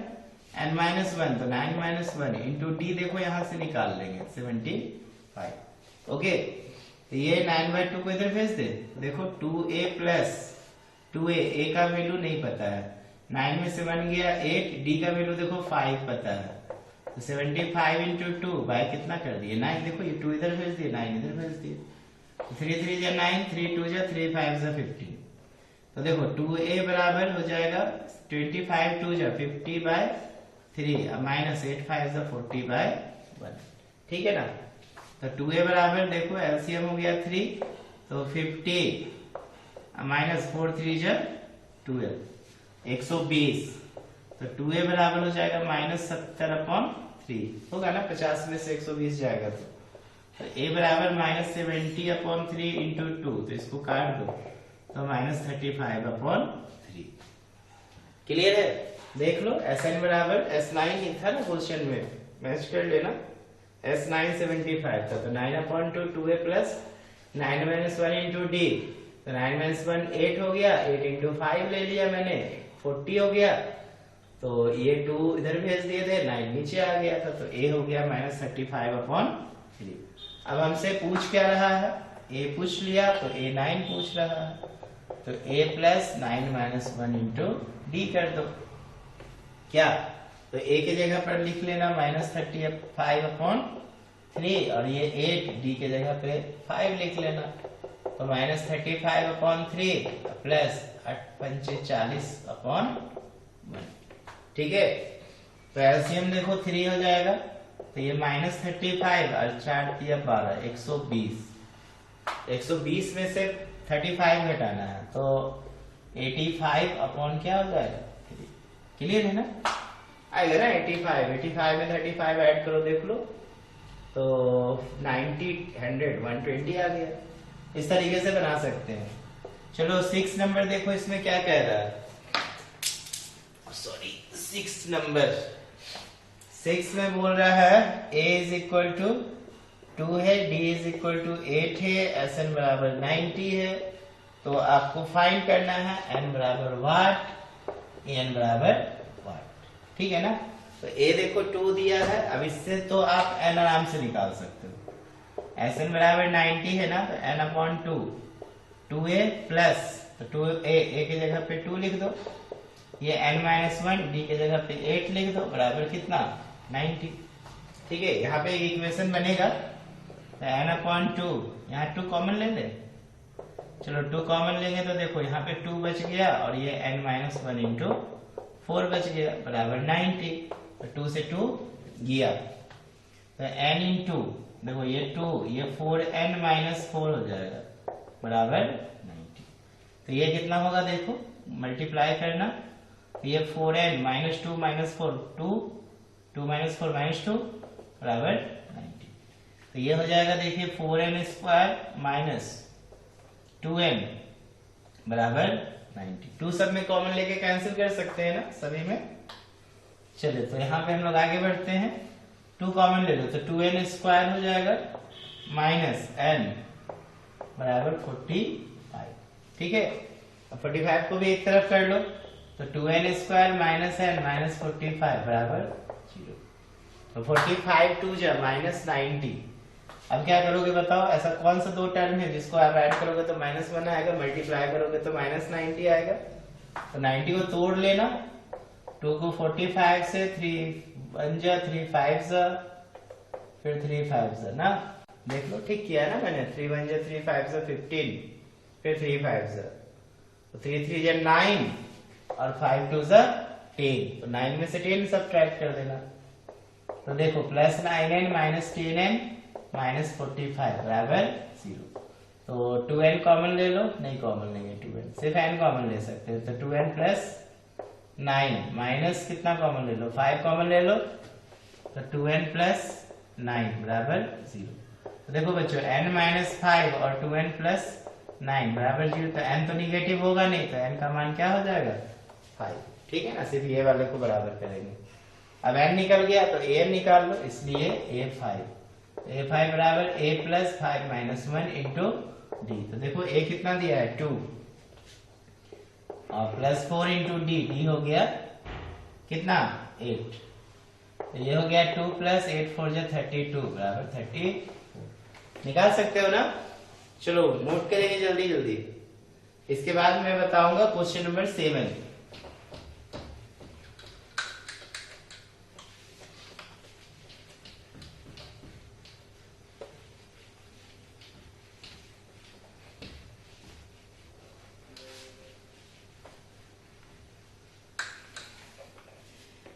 n-1 तो 9-1 इंटू डी देखो यहां से निकाल लेंगे 75, ओके। तो ये 9/2 को इधर भेज दे, देखो 2a प्लस 2a, a का वैल्यू नहीं पता है, 9 में से 1 गया 8, डी का वैल्यू देखो 5 पता है, तो 75 इंटू 2 बाय कितना कर दिए 9, देखो ये 2 इधर भेज दिए, 9 इधर भेज दिए, 3 3 जा 9, 3 2 जा 3 5 जा 15। तो देखो 2a बराबर हो जाएगा 25 2 जा 50/3 माइनस 8 5 जा 40/1, ठीक है ना। तो 2a बराबर देखो एलसीएम हो गया 3, तो 50 माइनस 4 3 जा 12, 120। तो 2a बराबर हो जाएगा -70/3, होगा ना, 50 में से 120 जाएगा, तो a बराबर -70/3 इंटू 2, तो इसको काट दो, तो -35/3। क्लियर है? देख लो Sn बराबर S9 ही था ना क्वेश्चन में, मैच कर लेना, S9 75 था, तो 9/2 2a प्लस 9-1 इंटू डी, तो 9-1 8 हो गया, 8 इंटू 5 ले लिया मैंने, 40 हो गया, तो ये 2 इधर भेज दिए थे, 9 नीचे आ गया था, तो a हो गया -35/3। अब हमसे पूछ क्या रहा है, a पूछ लिया, तो a9 पूछ रहा है, तो a प्लस 9-1 इंटू डी कर दो, क्या, तो a की जगह पर लिख लेना -35/3, और ये 8 d के जगह पे 5 लिख लेना, तो -35/3 प्लस 8×5 = 40/1, ठीक है। तो एलसीएम देखो 3 हो जाएगा, तो ये -35 और 4 × 12 120, 120 में से 35 घटाना है, तो 85 क्या हो जाएगा, क्लियर है ना, आएगा ना 85 में 35 ऐड करो, देख लो, तो 90 100 120 आ गया। इस तरीके से बना सकते हैं। चलो 6 नंबर देखो, इसमें क्या कह रहा है, सॉरी 6 नंबर, 6 में बोल रहा है a = 2 है, d = 8 है, Sn बराबर 90 है, तो आपको फाइंड करना है n बराबर वाट, n बराबर वाट, ठीक है ना। तो a देखो 2 दिया है, अब इससे तो आप n आराम से निकाल सकते हो, Sn बराबर 90 है ना, तो n/2 2a प्लस, तो 2a की जगह पे 2 लिख दो, ये n-1 d की जगह पे 8 लिख दो, बराबर कितना 90, ठीक है। यहाँ पे एक इक्वेशन बनेगा, तो n/2, यहाँ 2 कॉमन ले ले, चलो 2 कॉमन लेंगे, तो देखो यहाँ पे 2 बच गया, और ये n-1 इंटू 4 बच गया, बराबर 90, तो 2 से 2 गया, तो n इंटू देखो ये 2, ये 4n-4 हो जाएगा, बराबर 90। तो ये कितना होगा देखो, मल्टीप्लाई करना, तो ये 4n -2 -4 2 2 -4 -2 बराबर 90। तो ये हो जाएगा देखिए 4n² -2n बराबर 90। 2 सब में कॉमन लेके कैंसिल कर सकते हैं ना सभी में। चलिए तो यहाँ पे हम लोग आगे बढ़ते हैं। 2 कॉमन ले लो तो 2n स्क्वायर हो जाएगा माइनस n बराबर 45। ठीक है, अब 45 को भी एक तरफ कर लो तो 2n square minus n minus 45 बराबर 0। तो 45 2 जा माइनस 90। अब क्या करोगे बताओ, ऐसा कौन सा दो टर्म है जिसको आप ऐड करोगे तो -1 आएगा, मल्टीप्लाई करोगे तो -90 आएगा। तो 90 को तोड़ लेना, 2 को 45 से 3 1 जा 3 5 जा फिर 3 5 जा ना, देख लो ठीक किया ना मैंने, 3 1 जा 3 5 जा 15 फिर 3 5 जा, तो 3 3 जा 9 और 5 2 जा 10, तो 9 में से 10 सब्ट्रैक्ट कर देना। तो देखो plus 9n minus 10n minus 45 बराबर 0। तो 2n कॉमन ले लो, नहीं कॉमन लेंगे 2n, सिर्फ n कॉमन ले सकते हैं। तो 2n प्लस 9 माइनस कितना कॉमन ले लो, 5 कॉमन ले लो, तो 2n प्लस 9 बराबर 0। तो देखो बच्चों n माइनस 5 और 2n प्लस 9 बराबर 0, तो n तो निगेटिव होगा नहीं, तो n का मान क्या हो जाएगा 5। ठीक है ना, सिर्फ ये वाले को बराबर करेंगे। अब n निकल गया तो a निकाल लो, इसलिए a5 बराबर a plus 5 minus 1 into D. तो देखो a कितना दिया है 2 और प्लस 4 इंटू डी हो गया कितना 8, तो ये हो गया 2 प्लस 8 4 जा 32 बराबर 34। निकाल सकते हो ना, चलो नोट करेंगे जल्दी जल्दी, इसके बाद मैं बताऊंगा क्वेश्चन नंबर 7।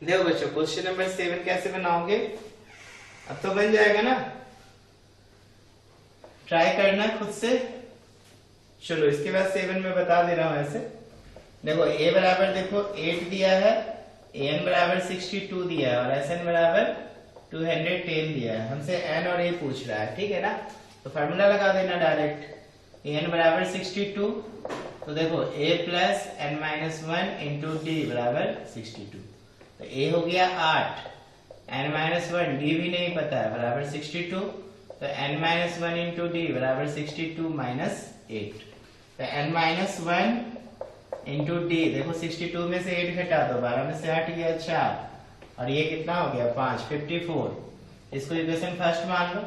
देखो बच्चों क्वेश्चन नंबर 7 कैसे बनाओगे, अब तो बन जाएगा ना, ट्राई करना खुद से। चलो इसके बाद 7 में बता दे रहा हूं ऐसे। देखो a बराबर देखो 8 दिया है, an बराबर 62 दिया है और sn बराबर 210 दिया है, हमसे n और a पूछ रहा है। ठीक है ना, तो फार्मूला लगा देना डायरेक्ट, an बराबर 62, तो देखो a plus n minus 1 into d बराबर 62, तो a हो गया 8, n माइनस 1 d भी नहीं पता है बराबर 62, तो n माइनस 1 इंटू डी बराबर 62 माइनस 8, तो n माइनस 1 इंटू डी, देखो 62 में से 8 घटा दो, 12 में से 8 गया 4 और ये कितना हो गया 5 54। इसको इक्वेशन फर्स्ट मान लो,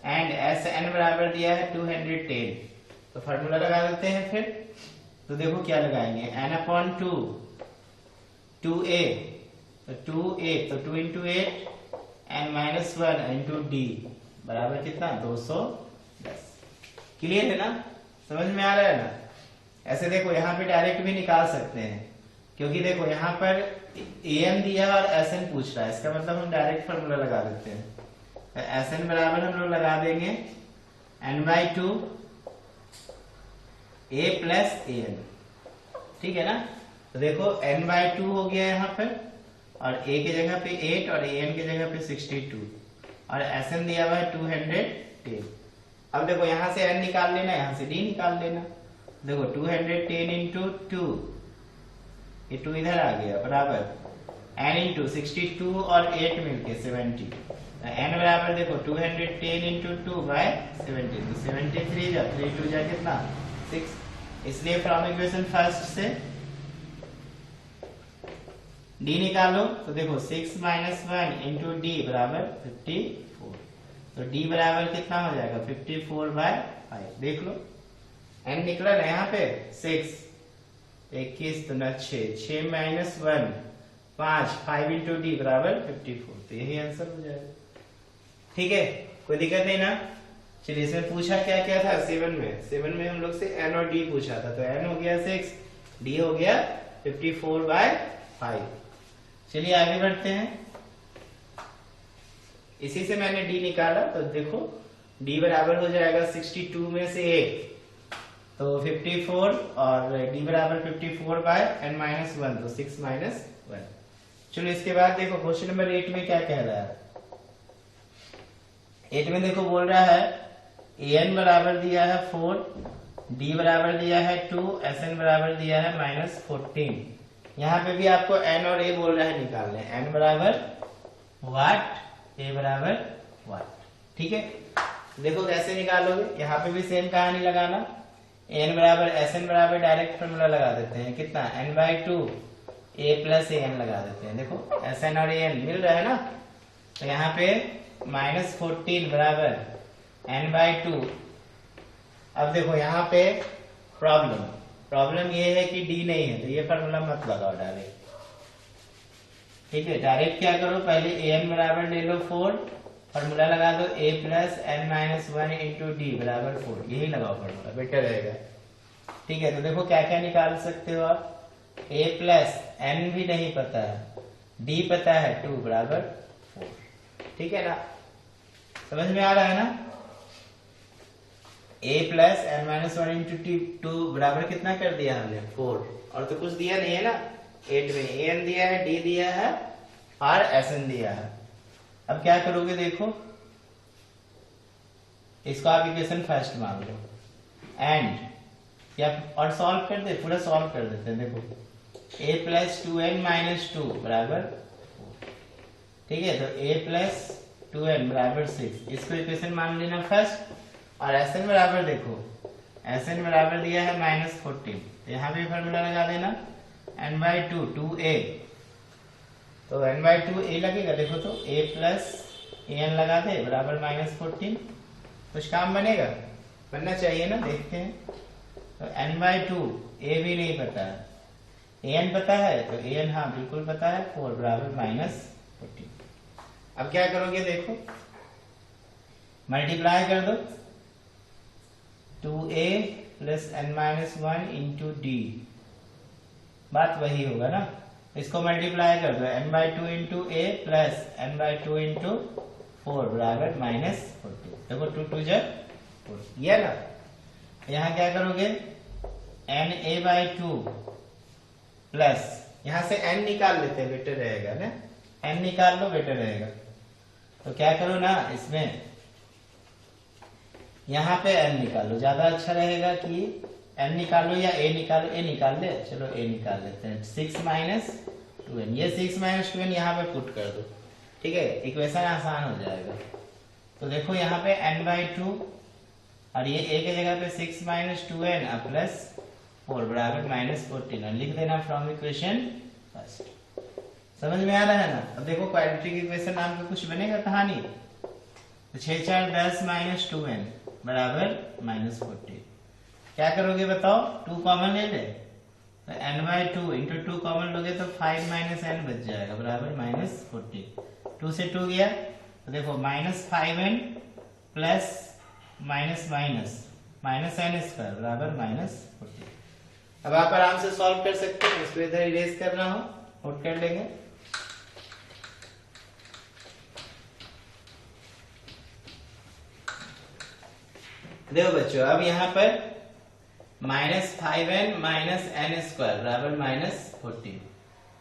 एंड sn बराबर दिया है 210, तो फार्मूला लगा देते हैं फिर। तो देखो क्या लगाएंगे, n अपॉन 2 2a, तो 2a तो 2 into 8 n minus 1 into d बराबर कितना 210। क्लियर है ना, समझ में आ रहा है ना। ऐसे देखो यहाँ पे डायरेक्ट भी निकाल सकते हैं, क्योंकि देखो यहाँ पर an दिया और sn पूछ रहा है, इसका मतलब हम डायरेक्ट फॉर्मूला लगा देते हैं। तो sn बराबर हम लोग लगा देंगे n/2 a प्लस an। ठीक है ना, तो देखो n/2 हो गया यहाँ पर, और a की जगह पे 8 और an की जगह पे 62 और sn दिया हुआ है 210। अब देखो यहाँ से n निकाल लेना, यहाँ से d निकाल लेना। देखो 210 इंटू 2, ये 2 इधर आ गया बराबर n इंटू 62 और 8 मिलके 70, n बराबर देखो 210 इंटू 2 बाय 70, तो 73 जा 3 2 जा कितना 6, इसलिए फ्रॉम इक्वेशन फर्स्ट से d निकालो। तो देखो 6 माइनस 1 इंटू डी बराबर 54, तो d बराबर कितना हो जाएगा 54 बाय 5। देख लो n निकला ना यहाँ पे 6, 21 तो ना 6 माइनस 1 5 इंटू डी बराबर 54, तो यही आंसर हो जाएगा। ठीक है, कोई दिक्कत नहीं ना। चलिए इसमें पूछा क्या क्या था 7 में हम लोग से n और d पूछा था, तो n हो गया 6, d हो गया 54 बाय 5। चलिए आगे बढ़ते हैं, इसी से मैंने d निकाला, तो देखो d बराबर हो जाएगा 62 में से 8, तो 54 और d बराबर 54 बाय n माइनस 1, तो 6 माइनस 1। चलो इसके बाद देखो क्वेश्चन नंबर 8 में क्या कह रहा है। 8 में देखो बोल रहा है an बराबर दिया है 4, d बराबर दिया है 2, sn बराबर दिया है -14। यहाँ पे भी आपको n और a बोल रहा है निकालने, n बराबर व्हाट a बराबर 1। ठीक है, देखो कैसे निकालोगे, यहाँ पे भी सेम कहानी लगाना। n बराबर Sn बराबर डायरेक्ट फॉर्मूला लगा देते हैं, कितना n/2 a प्लस an लगा देते हैं। देखो Sn और an मिल रहा है ना, तो यहाँ पे -14 बराबर n/2। अब देखो यहाँ पे प्रॉब्लम ये है कि d नहीं है, तो ये फॉर्मूला मत लगाओ डायरेक्ट। ठीक है, डायरेक्ट क्या करो, पहले an बराबर ले लो 4, फॉर्मूला लगा दो a plus n-1 into d बराबर 4, यही लगाओ फॉर्मूला, बेटर रहेगा। ठीक है, तो देखो क्या क्या निकाल सकते हो आप, a प्लस n भी नहीं पता है, d पता है 2 बराबर 4। ठीक है ना, समझ में आ रहा है ना। a प्लस n-1 इंटू 2 बराबर कितना कर दिया हमने 4, और तो कुछ दिया नहीं है ना, 8 में an दिया है, d दिया है और Sn दिया है। अब क्या करोगे, देखो इसको आप इक्वेशन फर्स्ट मान लो, एंड या और सॉल्व कर दे, पूरा सॉल्व कर देते हैं। देखो a प्लस 2n माइनस 2 बराबर 4। ठीक है, तो a प्लस 2n बराबर 6, इसको इक्वेशन मान लेना फर्स्ट। और Sn बराबर देखो, Sn बराबर दिया है -14, तो यहाँ पे फॉर्मूला लगा देना n/2 2a, तो n/2 a लगेगा। देखो तो a प्लस an लगा दे बराबर -14, कुछ काम बनेगा, बनना चाहिए ना, देखते हैं। तो n/2 a भी नहीं पता है, an पता है, तो an हाँ बिल्कुल पता है, 4 बराबर -14। अब क्या करोगे, देखो मल्टीप्लाई कर दो, 2a plus n-1 into D, बात वही होगा ना। इसको मल्टीप्लाई कर दो, n/2 into a plus n/2 into 4 बराबर -14। देखो 2 2 जा 4, ये ना। यहाँ क्या करोगे, na/2 प्लस, यहाँ से n निकाल लेते हैं, बेटर रहेगा ना, n निकाल लो बेटर रहेगा। तो क्या करो ना, इसमें यहाँ पे n निकालो, ज्यादा अच्छा रहेगा कि n निकालो या a निकालो, a निकाल ले, चलो a निकाल लेते हैं। 6 - 2n, ये 6 - 2n यहाँ पे पुट कर दो। ठीक है, इक्वेशन आसान हो जाएगा। तो देखो यहाँ पे n/2 और ये a के जगह पे 6 - 2n प्लस 4 बराबर -14, और लिख देना फ्रॉम इक्वेशन फर्स्ट। समझ में आ रहा है ना। अब देखो क्वाड्रेटिक इक्वेशन नाम का कुछ बनेगा कहानी, तो 6 4 10 - 2n बराबर -14। क्या करोगे बताओ, 2 कॉमन ले ले, तो n/2 इंटू 2 कॉमन लोगे तो 5 - n बच जाएगा बराबर -14। 2 से 2 गया, तो देखो -5n प्लस माइनस -n² बराबर -14। अब आप आराम से सॉल्व कर सकते हैं, इसको इधर इरेज करना हो नोट कर लेंगे। देखो बच्चों, अब यहाँ पर -5n माइनस n² बराबर -14,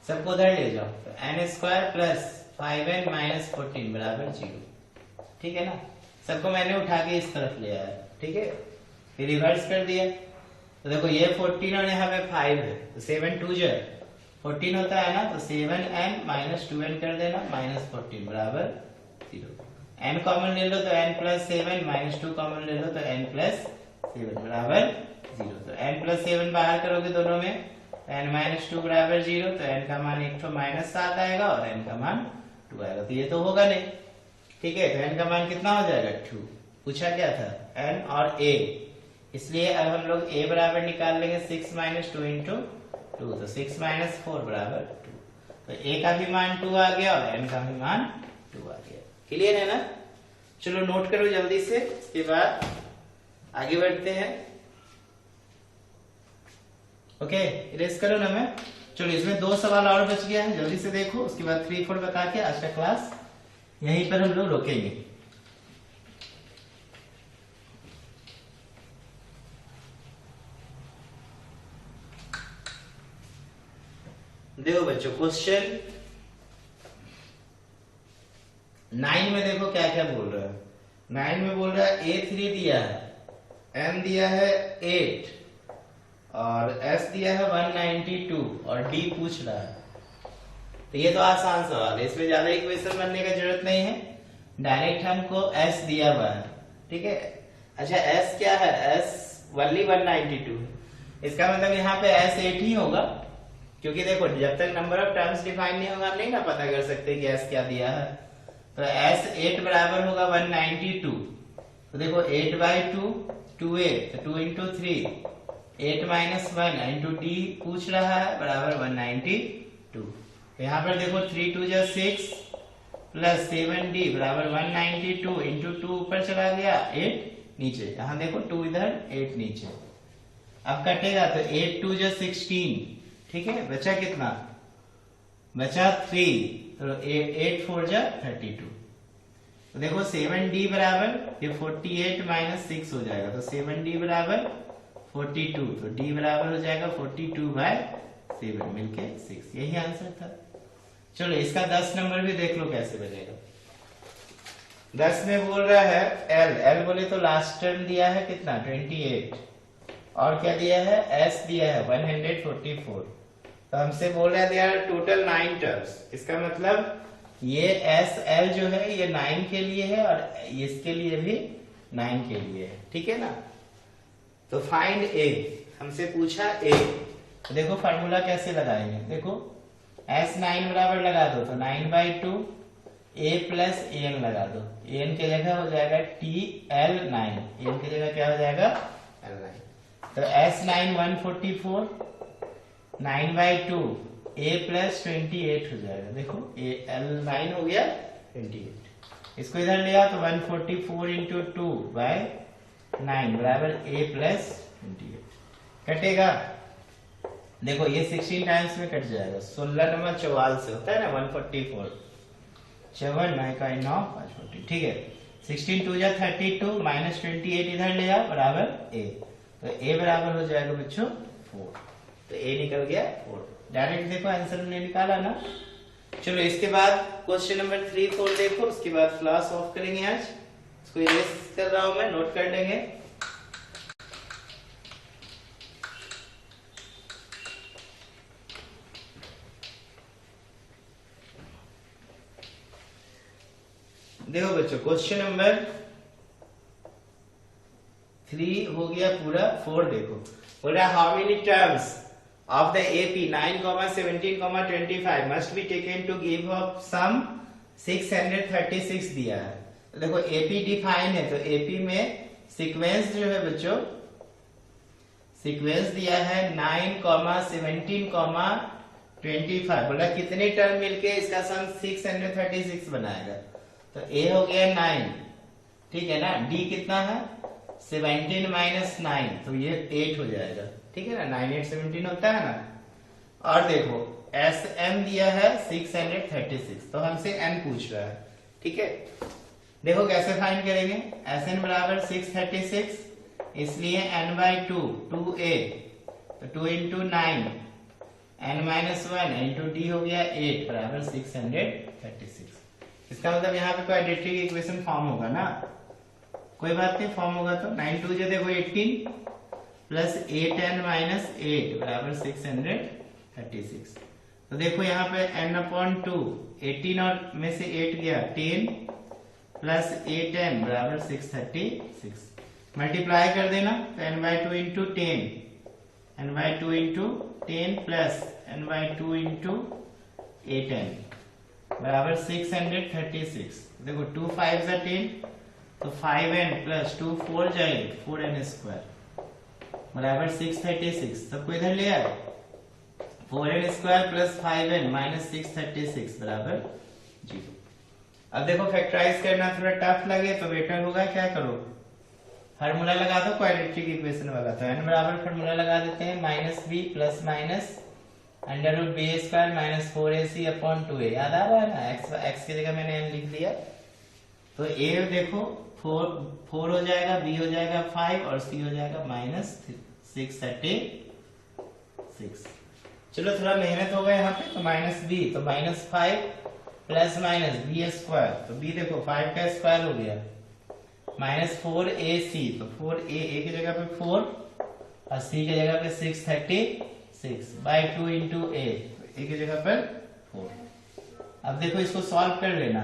सबको उधर ले जाओ, तो n² प्लस 5n माइनस 14 बराबर 0। ठीक है ना, सबको मैंने उठा के इस तरफ ले आया। ठीक है, फिर रिवर्स कर दिया, तो देखो ये 14 और यहाँ पे 5 है, तो 7 2 जा 14 होता है ना, तो 7n माइनस 2n कर देना, -14 बराबर 0। n कॉमन ले लो तो n प्लस 7, -2 कॉमन ले लो तो n प्लस 7 बराबर 0। तो n प्लस 7 बाहर करोगे दोनों में, तो n - 2 बराबर 0, तो n का मान एक तो -7 आएगा और n का मान 2 आएगा, तो ये तो होगा नहीं। ठीक है, तो n का मान कितना हो जाएगा 2। पूछा क्या था, n और a, इसलिए अब हम लोग a बराबर निकाल लेंगे 6 - 2 इंटू 2, तो 6 - 4 बराबर 2, तो a का भी मान 2 आ गया और n का भी मान 2 आ गया। क्लियर है ना। चलो नोट करो जल्दी से, इसके बाद आगे बढ़ते हैं। ओके, इरेज करो ना मैं। चलो इसमें 2 सवाल और बच गया है, जल्दी से देखो, उसके बाद 3 4 बता के आज का क्लास यहीं पर हम लोग रोकेंगे। देखो बच्चों, क्वेश्चन 9 में देखो क्या क्या बोल रहा है। 9 में बोल रहा है A3 दिया है, M दिया है 8 और S दिया है 192 और D पूछ रहा है। तो ये तो आसान सवाल है, इसमें ज्यादा इक्वेशन बनने का जरूरत नहीं है, डायरेक्ट हमको s दिया हुआ है, ठीक है। अच्छा s क्या है, s वनली 192 है, इसका मतलब यहाँ पे s 8 ही होगा, क्योंकि देखो जब तक नंबर ऑफ टर्म्स डिफाइन नहीं होगा हम नहीं ना पता कर सकते कि s क्या दिया है। तो s 8 बराबर होगा 192, तो देखो 8/2 2a, तो 2 into 3 8 minus 1 into d पूछ रहा है बराबर 192। यहाँ पर देखो 3 2 जा 6 प्लस 7d बराबर 192 इंटू 2 ऊपर चला गया 8 नीचे, यहाँ देखो 2 इधर 8 नीचे। अब कटेगा तो 8 2 जा 16, ठीक है, बचा कितना, बचा 3, तो 8 4 जा 32। तो देखो 7d बराबर ये 48 माइनस 6 हो जाएगा, तो 7d बराबर 42, तो d बराबर हो जाएगा 42/7 मिलके 6, यही आंसर था। चलो इसका 10 नंबर भी देख लो कैसे बनेगा। 10 में बोल रहा है l बोले तो लास्ट टर्म दिया है कितना 28, और क्या दिया है s दिया है 144, तो हमसे बोल रहा है देयर आर टोटल 9 टर्म्स, इसका मतलब ये एस एल जो है ये 9 के लिए है और इसके लिए भी 9 के लिए है, ठीक है ना। तो फाइंड ए, हमसे पूछा ए, तो देखो फार्मूला कैसे लगाएंगे, देखो s9 बराबर लगा दो तो 9/2 a प्लस an लगा दो, an के जगह हो जाएगा TL9, an की जगह क्या हो जाएगा L9, तो s9 144 9/2 a प्लस 28 हो जाएगा, देखो L9 हो गया 28, इसको इधर ले आओ तो 144 इंटू 2/9 बराबर a प्लस 28, कटेगा देखो ये 16 टाइम्स में कट जाएगा, 16 नंबर 44 से होता है ना 144, 7 9 का 9 5 40, ठीक है। 16 2 जा 32 माइनस 28 इधर ले आओ बराबर a, तो a बराबर हो जाएगा बच्चों 4, तो a निकल गया 4, डायरेक्ट देखो आंसर हमने निकाला ना। चलो इसके बाद क्वेश्चन नंबर 3 4 देखो, उसके बाद क्लास ऑफ करेंगे, आज इसको इरेज कर रहा हूं मैं, नोट कर लेंगे। देखो बच्चों क्वेश्चन नंबर 3 हो गया पूरा, 4 देखो बोल रहा how many terms of the AP 9, 17, 25 must be taken to give up sum 636 दिया है। तो देखो AP डिफाइन है, तो AP में सीक्वेंस जो है बच्चों, सीक्वेंस दिया है 9, 17, 25, बोला कितने टर्म मिलके इसका सम 636 बनाएगा, तो A हो गया 9, ठीक है ना, D कितना है 17 माइनस 9, तो ये 8 हो जाएगा, ठीक है ना, 9 8 17 होता है ना। और देखो एस एम दिया है 636, तो हमसे n पूछ रहा है, ठीक है। देखो कैसे फाइंड करेंगे, एस एन बराबर 636, इसलिए n/2 2a, तो 2 into 9 n minus 1 into d हो गया 8 बराबर 636। इसका मतलब यहाँ पे क्वाड्रेटिक इक्वेशन फॉर्म होगा ना, कोई बात नहीं, फॉर्म होगा तो 9 2 जो देखो 18 प्लस 8n माइनस 8 बराबर 636, तो देखो यहाँ पे n/2 18 और में से 8 गया 10 प्लस 8n बराबर 636, मल्टीप्लाई कर देना, तो n/2 into 10, n/2 into 10 plus n/2 into 8n बराबर 636, देखो 2 5 जा 10, तो 5n प्लस 2 4 जा 8 4n स्क्वायर बराबर 636, सबको इधर ले आए, 4n square plus 5n minus 636 बराबर 0। अब देखो फैक्टराइज करना थोड़ा टफ लगे तो बेटर होगा क्या करो, फार्मूला लगा दो क्वाड्रेटिक इक्वेशन वाला, तो n बराबर फार्मूला लगा देते हैं -b plus minus √b² minus 4ac upon 2a, याद आ रहा है ना, x की जगह मैंने n लिख दिया, तो a देखो 4 हो जाएगा, b हो जाएगा 5 और c हो जाएगा माइनस 636। चलो थोड़ा मेहनत होगा यहाँ पे, तो -b, तो -5 प्लस माइनस b², तो b देखो 5 का स्क्वायर हो गया, -4ac, तो 4a की जगह पे 4 और c की जगह पे 636/2 इंटू a, की जगह पर 4। अब देखो इसको सॉल्व कर लेना,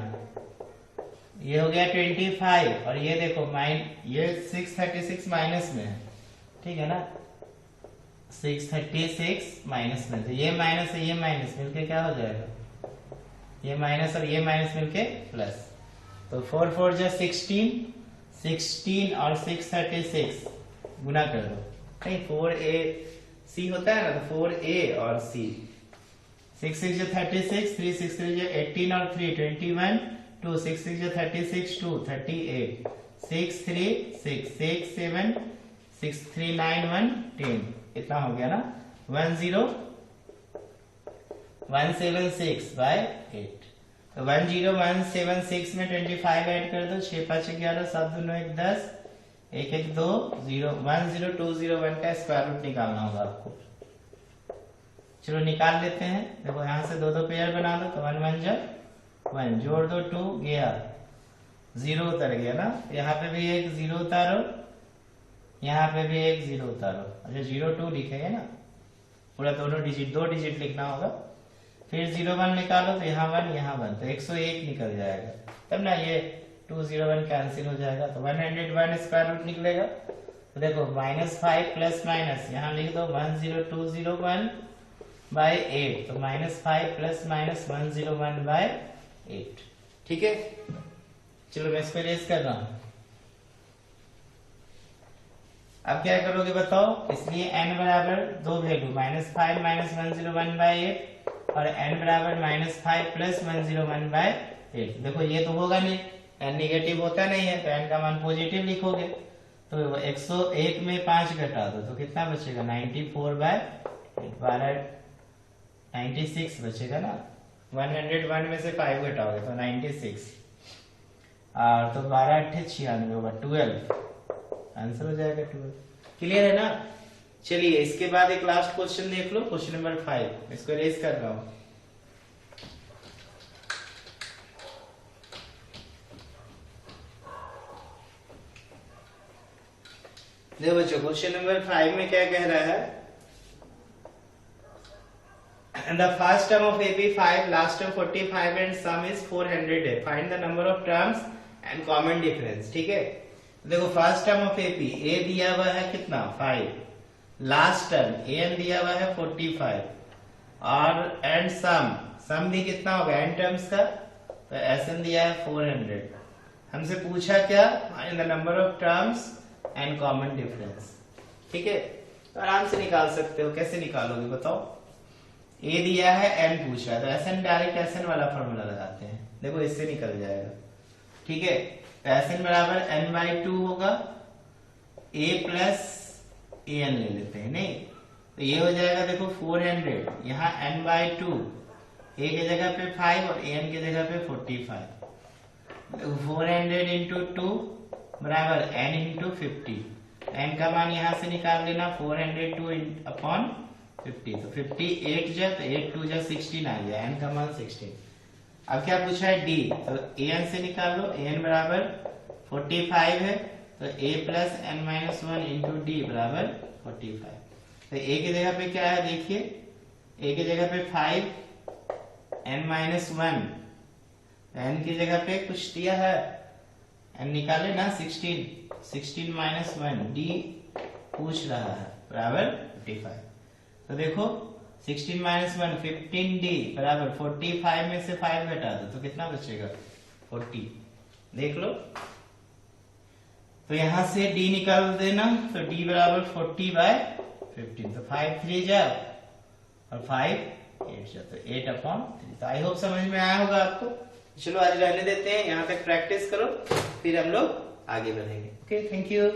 ये हो गया 25 और ये देखो ये 636 माइनस में है, ठीक है ना, 636 माइनस में, तो ये माइनस है ये माइनस मिलके क्या हो जाएगा, ये माइनस और ये माइनस मिलके प्लस, तो 4 4 जा 16 और 636 गुना कर दो, नहीं 4a c होता है ना, तो 4a और c, 6 6 जा 36, 3 6 3 जा 18 और 3 21, 2 6 6 जा 36, 2 38, 6 3 6 6 7 6 3 9 1 10, इतना हो गया ना, 10176 by 8, तो 10176 में 25 ऐड कर दो, 6 5 11 7 2 9 1 10 1 1 2 0 10201 का स्क्वायर रूट निकालना होगा आपको। चलो निकाल लेते हैं, देखो यहाँ से दो दो पेयर बना दो, तो 1 1 जा 1, जोड़ दो 2 गया 0 उतर गया ना, यहाँ पे भी एक 0 उतारो, यहाँ पे भी एक 0 उतारो, अच्छा 0 2 लिखेंगे ना, पूरा दोनों डिजिट 2 डिजिट लिखना होगा, फिर 0 1 निकालो, तो यहाँ 1 यहाँ 1, तो 101 निकल जाएगा, तब ना ये 201 कैंसिल हो जाएगा, तो 101 स्क्वायर रूट निकलेगा, तो देखो -5 प्लस माइनस यहाँ लिख दो 10201 बाय 8, तो -5 प्लस माइनस 101 बाय 8, ठीक है। चलो मैं इसको रेस कर रहा हूं, अब क्या करोगे बताओ, इसलिए n बराबर दो वैल्यू -5 माइनस 101 बाय 8 और n बराबर -5 प्लस 101 बाय 8, देखो ये तो होगा नहीं, n निगेटिव होता नहीं है, तो n का मान पॉजिटिव लिखोगे, तो 101 में 5 घटा दो, तो कितना बचेगा 94 बाय 8, 96 बचेगा ना, 101 में से 5 घटाओगे तो 96, और तो 12 8 96 होगा 12, आंसर हो जाएगा 12, क्लियर है ना। चलिए इसके बाद एक लास्ट क्वेश्चन देख लो, क्वेश्चन नंबर 5, इसको रेस कर रहा हूं। देखो बच्चों क्वेश्चन नंबर 5 में क्या कह रहा है, the first term of AP 5, last term 45 and sum is 400 है, find the number of terms and common difference, ठीक है। देखो first term of AP A दिया हुआ है कितना 5, लास्ट टर्म AN दिया हुआ है 45 और एंड सम भी कितना होगा n टर्म्स का, तो SN दिया है 400, हमसे पूछा क्या find the number of terms and common difference, ठीक है, तो आराम से निकाल सकते हो, कैसे निकालोगे बताओ, A दिया है n पूछ रहा है, तो SN डायरेक्ट SN वाला फॉर्मूला लगाते हैं, देखो इससे निकल जाएगा, ठीक है, तो SN बराबर n बाई 2 होगा, A प्लस AN ले लेते हैं, नहीं तो ये हो जाएगा देखो 400, यहाँ n बाई 2, A की जगह पे 5 और AN की जगह पे 45, देखो 400 इंटू 2 बराबर n इंटू 50, n का मान यहाँ से निकाल लेना 402 अपॉन 50, तो 58 जा, तो 8 2 जा 16 आ गया, n का मान 16। अब क्या पूछा है D, तो AN से निकाल लो, AN बराबर 45 है, तो A plus n minus 1 into d बराबर 45, तो A की जगह पे क्या है देखिए, A की जगह पे 5 n माइनस 1, n की जगह पे कुछ दिया है, n निकाले ना 16 माइनस 1 D पूछ रहा है बराबर 55, तो देखो 16 माइनस 1 15D बराबर 45 में से 5 घटा दो, तो कितना बचेगा 40, देख लो, तो यहां से D निकाल देना, तो D बराबर 40 बाय 15, तो 5 3 जा और 5 8 जा, तो 8 अपॉन 3, तो आई होप समझ में आया होगा आपको। चलो आज रहने देते हैं, यहाँ तक प्रैक्टिस करो, फिर हम लोग आगे बढ़ेंगे। Okay, thank you.